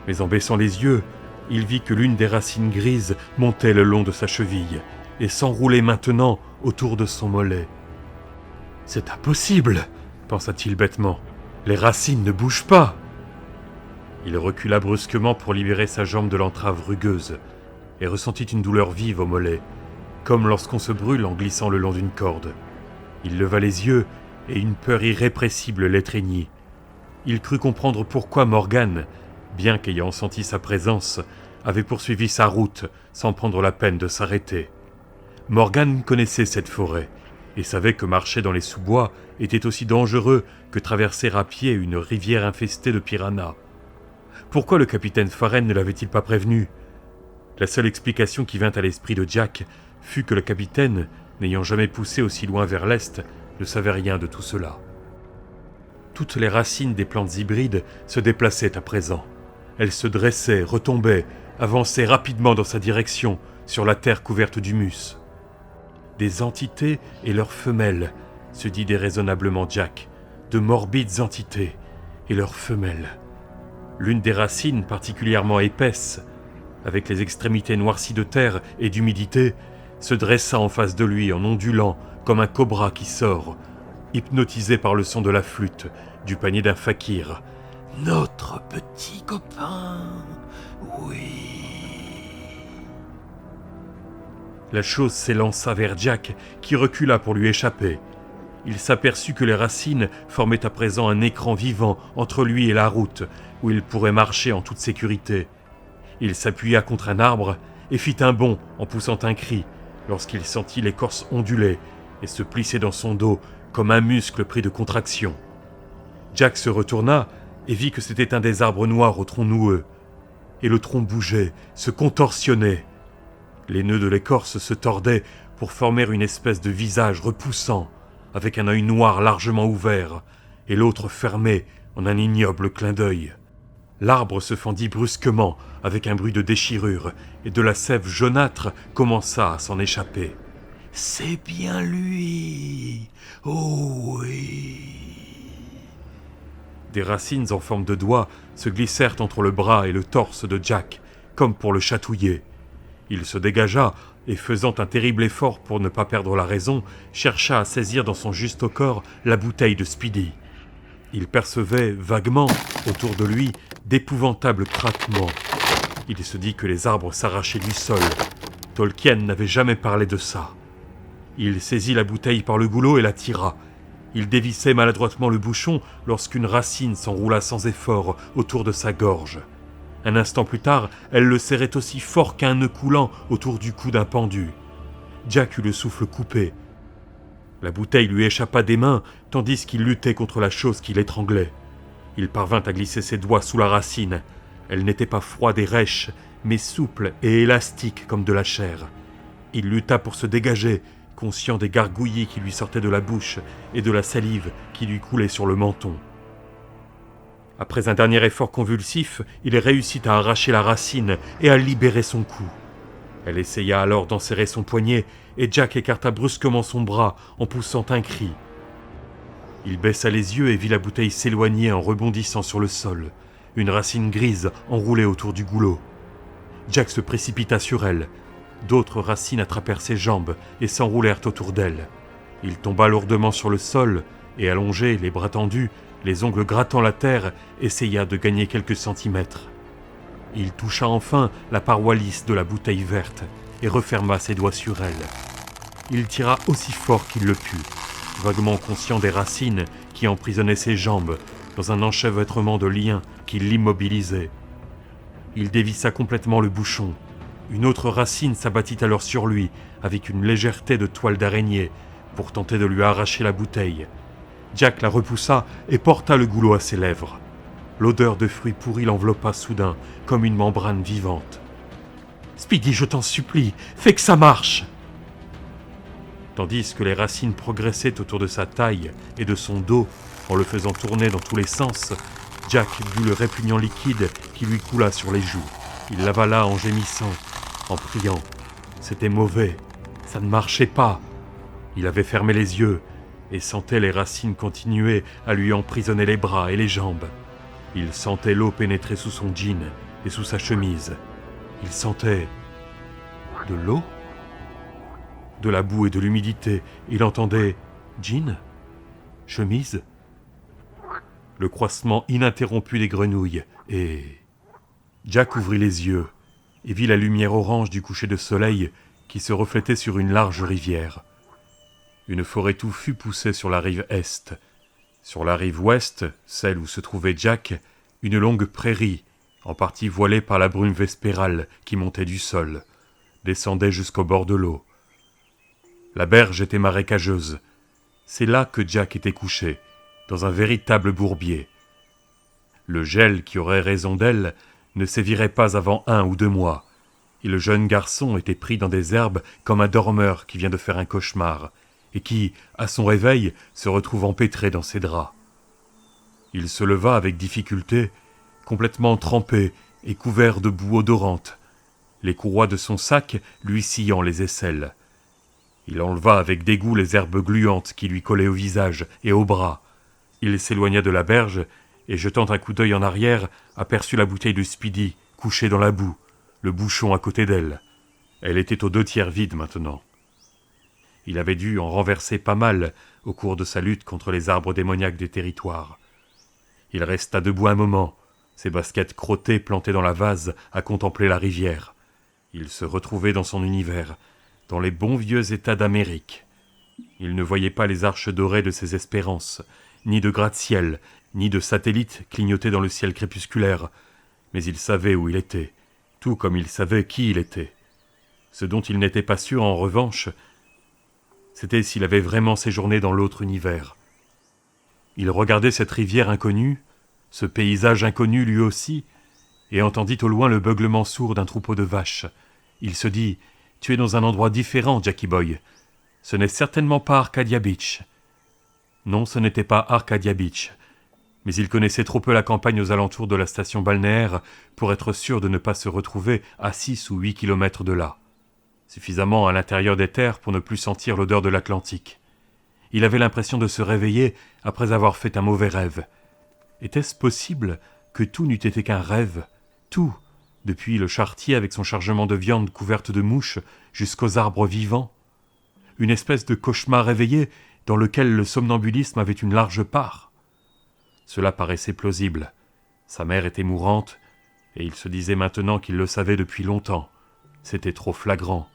Mais en baissant les yeux, il vit que l'une des racines grises montait le long de sa cheville et s'enroulait maintenant autour de son mollet. « C'est impossible !» pensa-t-il bêtement. « Les racines ne bougent pas !» Il recula brusquement pour libérer sa jambe de l'entrave rugueuse et ressentit une douleur vive au mollet, comme lorsqu'on se brûle en glissant le long d'une corde. Il leva les yeux et une peur irrépressible l'étreignit. Il crut comprendre pourquoi Morgan, bien qu'ayant senti sa présence, avait poursuivi sa route sans prendre la peine de s'arrêter. Morgan connaissait cette forêt et savait que marcher dans les sous-bois était aussi dangereux que traverser à pied une rivière infestée de piranhas. Pourquoi le capitaine Farren ne l'avait-il pas prévenu ? La seule explication qui vint à l'esprit de Jack fut que le capitaine, n'ayant jamais poussé aussi loin vers l'est, ne savait rien de tout cela. Toutes les racines des plantes hybrides se déplaçaient à présent. Elles se dressaient, retombaient, avançaient rapidement dans sa direction, sur la terre couverte d'humus. Des entités et leurs femelles, se dit déraisonnablement Jack, de morbides entités et leurs femelles. L'une des racines particulièrement épaisse, avec les extrémités noircies de terre et d'humidité, se dressa en face de lui en ondulant comme un cobra qui sort, hypnotisé par le son de la flûte du panier d'un fakir. « Notre petit copain, oui !» La chose s'élança vers Jack, qui recula pour lui échapper. Il s'aperçut que les racines formaient à présent un écran vivant entre lui et la route, où il pourrait marcher en toute sécurité. Il s'appuya contre un arbre et fit un bond en poussant un cri, lorsqu'il sentit l'écorce onduler et se plisser dans son dos comme un muscle pris de contraction. Jack se retourna et vit que c'était un des arbres noirs au tronc noueux. Et le tronc bougeait, se contorsionnait. Les nœuds de l'écorce se tordaient pour former une espèce de visage repoussant, avec un œil noir largement ouvert, et l'autre fermé en un ignoble clin d'œil. L'arbre se fendit brusquement avec un bruit de déchirure, et de la sève jaunâtre commença à s'en échapper. « C'est bien lui, oh oui !» Des racines en forme de doigts se glissèrent entre le bras et le torse de Jack, comme pour le chatouiller. Il se dégagea et, faisant un terrible effort pour ne pas perdre la raison, chercha à saisir dans son juste corps la bouteille de Speedy. Il percevait vaguement, autour de lui, d'épouvantables craquements. Il se dit que les arbres s'arrachaient du sol. Tolkien n'avait jamais parlé de ça. Il saisit la bouteille par le goulot et la tira. Il dévissait maladroitement le bouchon lorsqu'une racine s'enroula sans effort autour de sa gorge. Un instant plus tard, elle le serrait aussi fort qu'un nœud coulant autour du cou d'un pendu. Jack eut le souffle coupé. La bouteille lui échappa des mains, tandis qu'il luttait contre la chose qui l'étranglait. Il parvint à glisser ses doigts sous la racine. Elle n'était pas froide et rêche, mais souple et élastique comme de la chair. Il lutta pour se dégager, conscient des gargouillis qui lui sortaient de la bouche et de la salive qui lui coulait sur le menton. Après un dernier effort convulsif, il réussit à arracher la racine et à libérer son cou. Elle essaya alors d'enserrer son poignet, et Jack écarta brusquement son bras en poussant un cri. Il baissa les yeux et vit la bouteille s'éloigner en rebondissant sur le sol, une racine grise enroulée autour du goulot. Jack se précipita sur elle. D'autres racines attrapèrent ses jambes et s'enroulèrent autour d'elle. Il tomba lourdement sur le sol et, allongé, les bras tendus, les ongles grattant la terre, essaya de gagner quelques centimètres. Il toucha enfin la paroi lisse de la bouteille verte et referma ses doigts sur elle. Il tira aussi fort qu'il le put, vaguement conscient des racines qui emprisonnaient ses jambes dans un enchevêtrement de liens qui l'immobilisaient. Il dévissa complètement le bouchon. Une autre racine s'abattit alors sur lui avec une légèreté de toile d'araignée pour tenter de lui arracher la bouteille. Jack la repoussa et porta le goulot à ses lèvres. L'odeur de fruits pourris l'enveloppa soudain, comme une membrane vivante. « Speedy, je t'en supplie, fais que ça marche !» Tandis que les racines progressaient autour de sa taille et de son dos, en le faisant tourner dans tous les sens, Jack but le répugnant liquide qui lui coula sur les joues. Il l'avala en gémissant, en priant. C'était mauvais, ça ne marchait pas. Il avait fermé les yeux et sentait les racines continuer à lui emprisonner les bras et les jambes. Il sentait l'eau pénétrer sous son jean et sous sa chemise. Il sentait de l'eau, de la boue et de l'humidité. Il entendait jean, chemise, le croissement ininterrompu des grenouilles et... Jack ouvrit les yeux et vit la lumière orange du coucher de soleil qui se reflétait sur une large rivière. Une forêt touffue poussait sur la rive est. Sur la rive ouest, celle où se trouvait Jack, une longue prairie, en partie voilée par la brume vespérale qui montait du sol, descendait jusqu'au bord de l'eau. La berge était marécageuse. C'est là que Jack était couché, dans un véritable bourbier. Le gel qui aurait raison d'elle ne sévirait pas avant 1 ou 2 mois, et le jeune garçon était pris dans des herbes comme un dormeur qui vient de faire un cauchemar, et qui, à son réveil, se retrouve empêtré dans ses draps. Il se leva avec difficulté, complètement trempé et couvert de boue odorante, les courroies de son sac lui sciant les aisselles. Il enleva avec dégoût les herbes gluantes qui lui collaient au visage et aux bras. Il s'éloigna de la berge et, jetant un coup d'œil en arrière, aperçut la bouteille de Speedy couchée dans la boue, le bouchon à côté d'elle. Elle était aux 2/3 vide maintenant. Il avait dû en renverser pas mal au cours de sa lutte contre les arbres démoniaques des territoires. Il resta debout un moment, ses baskets crottées plantées dans la vase à contempler la rivière. Il se retrouvait dans son univers, dans les bons vieux États d'Amérique. Il ne voyait pas les arches dorées de ses espérances, ni de gratte-ciel, ni de satellites clignotés dans le ciel crépusculaire, mais il savait où il était, tout comme il savait qui il était. Ce dont il n'était pas sûr, en revanche, c'était s'il avait vraiment séjourné dans l'autre univers. Il regardait cette rivière inconnue, ce paysage inconnu lui aussi, et entendit au loin le beuglement sourd d'un troupeau de vaches. Il se dit « Tu es dans un endroit différent, Jackie Boy. Ce n'est certainement pas Arcadia Beach. » Non, ce n'était pas Arcadia Beach, mais il connaissait trop peu la campagne aux alentours de la station balnéaire pour être sûr de ne pas se retrouver à 6 ou 8 kilomètres de là. Suffisamment à l'intérieur des terres pour ne plus sentir l'odeur de l'Atlantique. Il avait l'impression de se réveiller après avoir fait un mauvais rêve. Était-ce possible que tout n'eût été qu'un rêve, tout, depuis le charretier avec son chargement de viande couverte de mouches jusqu'aux arbres vivants? Une espèce de cauchemar réveillé dans lequel le somnambulisme avait une large part. Cela paraissait plausible. Sa mère était mourante, et il se disait maintenant qu'il le savait depuis longtemps. C'était trop flagrant.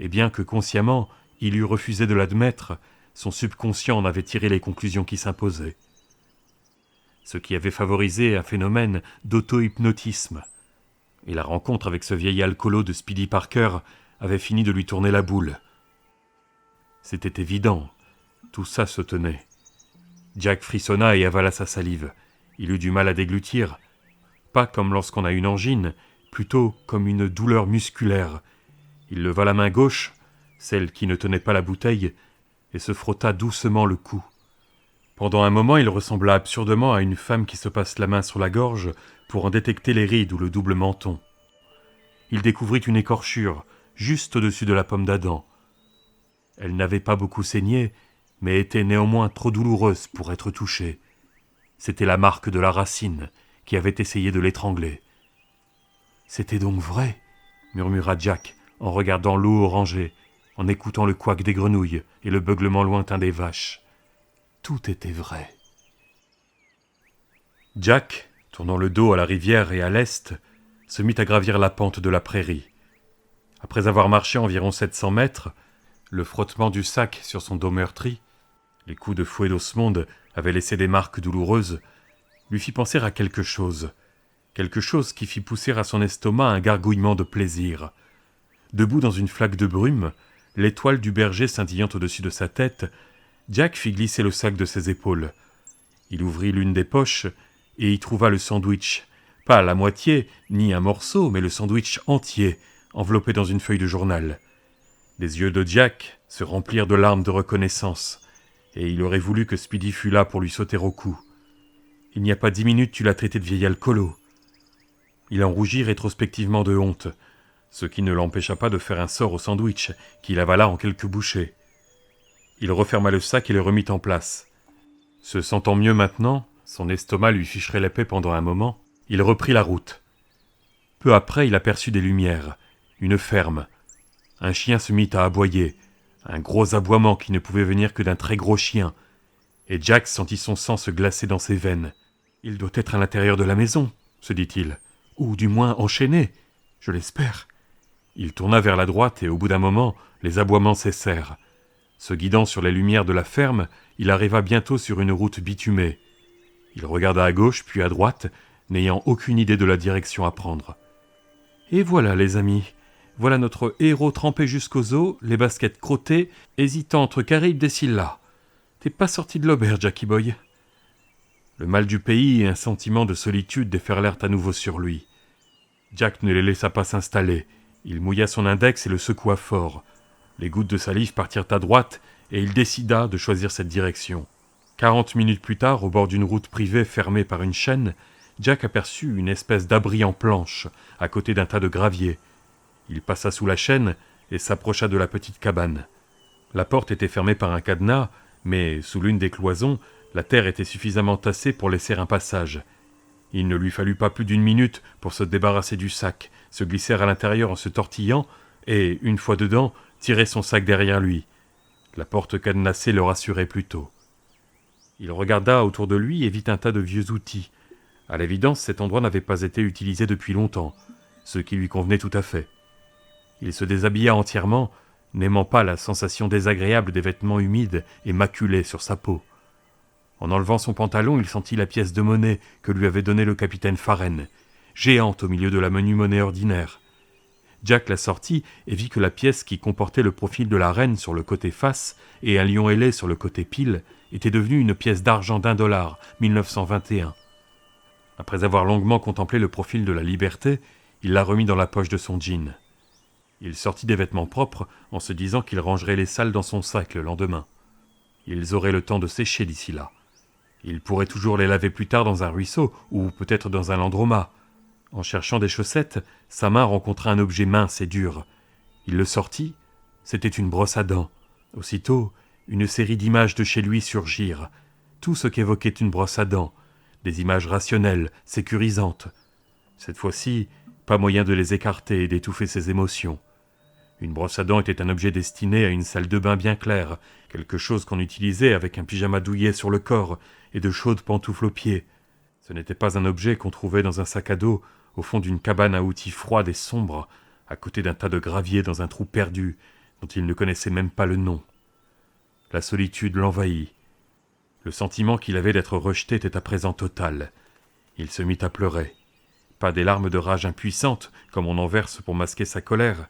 Et bien que consciemment il eût refusé de l'admettre, son subconscient en avait tiré les conclusions qui s'imposaient. Ce qui avait favorisé un phénomène d'auto-hypnotisme. Et la rencontre avec ce vieil alcoolo de Speedy Parker avait fini de lui tourner la boule. C'était évident, tout ça se tenait. Jack frissonna et avala sa salive. Il eut du mal à déglutir, pas comme lorsqu'on a une angine, plutôt comme une douleur musculaire. Il leva la main gauche, celle qui ne tenait pas la bouteille, et se frotta doucement le cou. Pendant un moment, il ressembla absurdement à une femme qui se passe la main sur la gorge pour en détecter les rides ou le double menton. Il découvrit une écorchure, juste au-dessus de la pomme d'Adam. Elle n'avait pas beaucoup saigné, mais était néanmoins trop douloureuse pour être touchée. C'était la marque de la racine qui avait essayé de l'étrangler. « C'était donc vrai !» murmura Jack en regardant l'eau orangée, en écoutant le couac des grenouilles et le beuglement lointain des vaches. Tout était vrai. Jack, tournant le dos à la rivière et à l'est, se mit à gravir la pente de la prairie. Après avoir marché environ 700 mètres, le frottement du sac sur son dos meurtri, les coups de fouet d'Osmond avaient laissé des marques douloureuses, lui fit penser à quelque chose qui fit pousser à son estomac un gargouillement de plaisir. Debout dans une flaque de brume, l'étoile du berger scintillant au-dessus de sa tête, Jack fit glisser le sac de ses épaules. Il ouvrit l'une des poches et y trouva le sandwich, pas la moitié, ni un morceau, mais le sandwich entier, enveloppé dans une feuille de journal. Les yeux de Jack se remplirent de larmes de reconnaissance, et il aurait voulu que Speedy fût là pour lui sauter au cou. Il n'y a pas 10 minutes, tu l'as traité de vieil alcoolo. Il en rougit rétrospectivement de honte, ce qui ne l'empêcha pas de faire un sort au sandwich, qu'il avala en quelques bouchées. Il referma le sac et le remit en place. Se sentant mieux maintenant, son estomac lui ficherait la paix pendant un moment, il reprit la route. Peu après, il aperçut des lumières, une ferme. Un chien se mit à aboyer, un gros aboiement qui ne pouvait venir que d'un très gros chien, et Jack sentit son sang se glacer dans ses veines. « Il doit être à l'intérieur de la maison, » se dit-il, « ou du moins enchaîné, je l'espère. » Il tourna vers la droite et au bout d'un moment, les aboiements cessèrent. Se guidant sur les lumières de la ferme, il arriva bientôt sur une route bitumée. Il regarda à gauche puis à droite, n'ayant aucune idée de la direction à prendre. « Et voilà, les amis, voilà notre héros trempé jusqu'aux os, les baskets crottées, hésitant entre Charybde et Scylla. T'es pas sorti de l'auberge, Jackie Boy. Le mal du pays et un sentiment de solitude déferlèrent à nouveau sur lui. Jack ne les laissa pas s'installer. Il mouilla son index et le secoua fort. Les gouttes de salive partirent à droite et il décida de choisir cette direction. 40 minutes plus tard, au bord d'une route privée fermée par une chaîne, Jack aperçut une espèce d'abri en planche, à côté d'un tas de gravier. Il passa sous la chaîne et s'approcha de la petite cabane. La porte était fermée par un cadenas, mais sous l'une des cloisons, la terre était suffisamment tassée pour laisser un passage. Il ne lui fallut pas plus d'1 minute pour se débarrasser du sac, se glisser à l'intérieur en se tortillant et, une fois dedans, tirer son sac derrière lui. La porte cadenassée le rassurait plutôt. Il regarda autour de lui et vit un tas de vieux outils. À l'évidence, cet endroit n'avait pas été utilisé depuis longtemps, ce qui lui convenait tout à fait. Il se déshabilla entièrement, n'aimant pas la sensation désagréable des vêtements humides et maculés sur sa peau. En enlevant son pantalon, il sentit la pièce de monnaie que lui avait donnée le capitaine Farren, géante au milieu de la menue monnaie ordinaire. Jack la sortit et vit que la pièce qui comportait le profil de la reine sur le côté face et un lion ailé sur le côté pile était devenue une pièce d'argent d'$1, 1921. Après avoir longuement contemplé le profil de la liberté, il la remit dans la poche de son jean. Il sortit des vêtements propres en se disant qu'il rangerait les sales dans son sac le lendemain. Ils auraient le temps de sécher d'ici là. Il pourrait toujours les laver plus tard dans un ruisseau ou peut-être dans un landromat. En cherchant des chaussettes, sa main rencontra un objet mince et dur. Il le sortit, c'était une brosse à dents. Aussitôt, une série d'images de chez lui surgirent. Tout ce qu'évoquait une brosse à dents. Des images rationnelles, sécurisantes. Cette fois-ci, pas moyen de les écarter et d'étouffer ses émotions. Une brosse à dents était un objet destiné à une salle de bain bien claire, quelque chose qu'on utilisait avec un pyjama douillet sur le corps et de chaudes pantoufles aux pieds. Ce n'était pas un objet qu'on trouvait dans un sac à dos, au fond d'une cabane à outils froide et sombre, à côté d'un tas de gravier dans un trou perdu, dont il ne connaissait même pas le nom. La solitude l'envahit. Le sentiment qu'il avait d'être rejeté était à présent total. Il se mit à pleurer. Pas des larmes de rage impuissantes, comme on en verse pour masquer sa colère,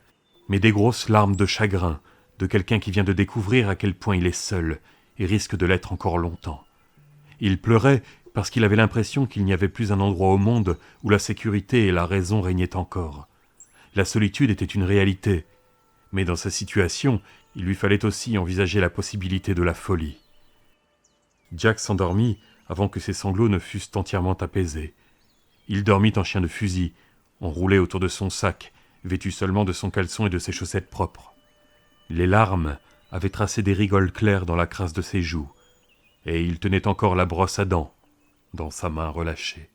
mais des grosses larmes de chagrin, de quelqu'un qui vient de découvrir à quel point il est seul, et risque de l'être encore longtemps. Il pleurait parce qu'il avait l'impression qu'il n'y avait plus un endroit au monde où la sécurité et la raison régnaient encore. La solitude était une réalité, mais dans sa situation, il lui fallait aussi envisager la possibilité de la folie. Jack s'endormit avant que ses sanglots ne fussent entièrement apaisés. Il dormit en chien de fusil, enroulé autour de son sac, vêtu seulement de son caleçon et de ses chaussettes propres. Les larmes avaient tracé des rigoles claires dans la crasse de ses joues, et il tenait encore la brosse à dents dans sa main relâchée.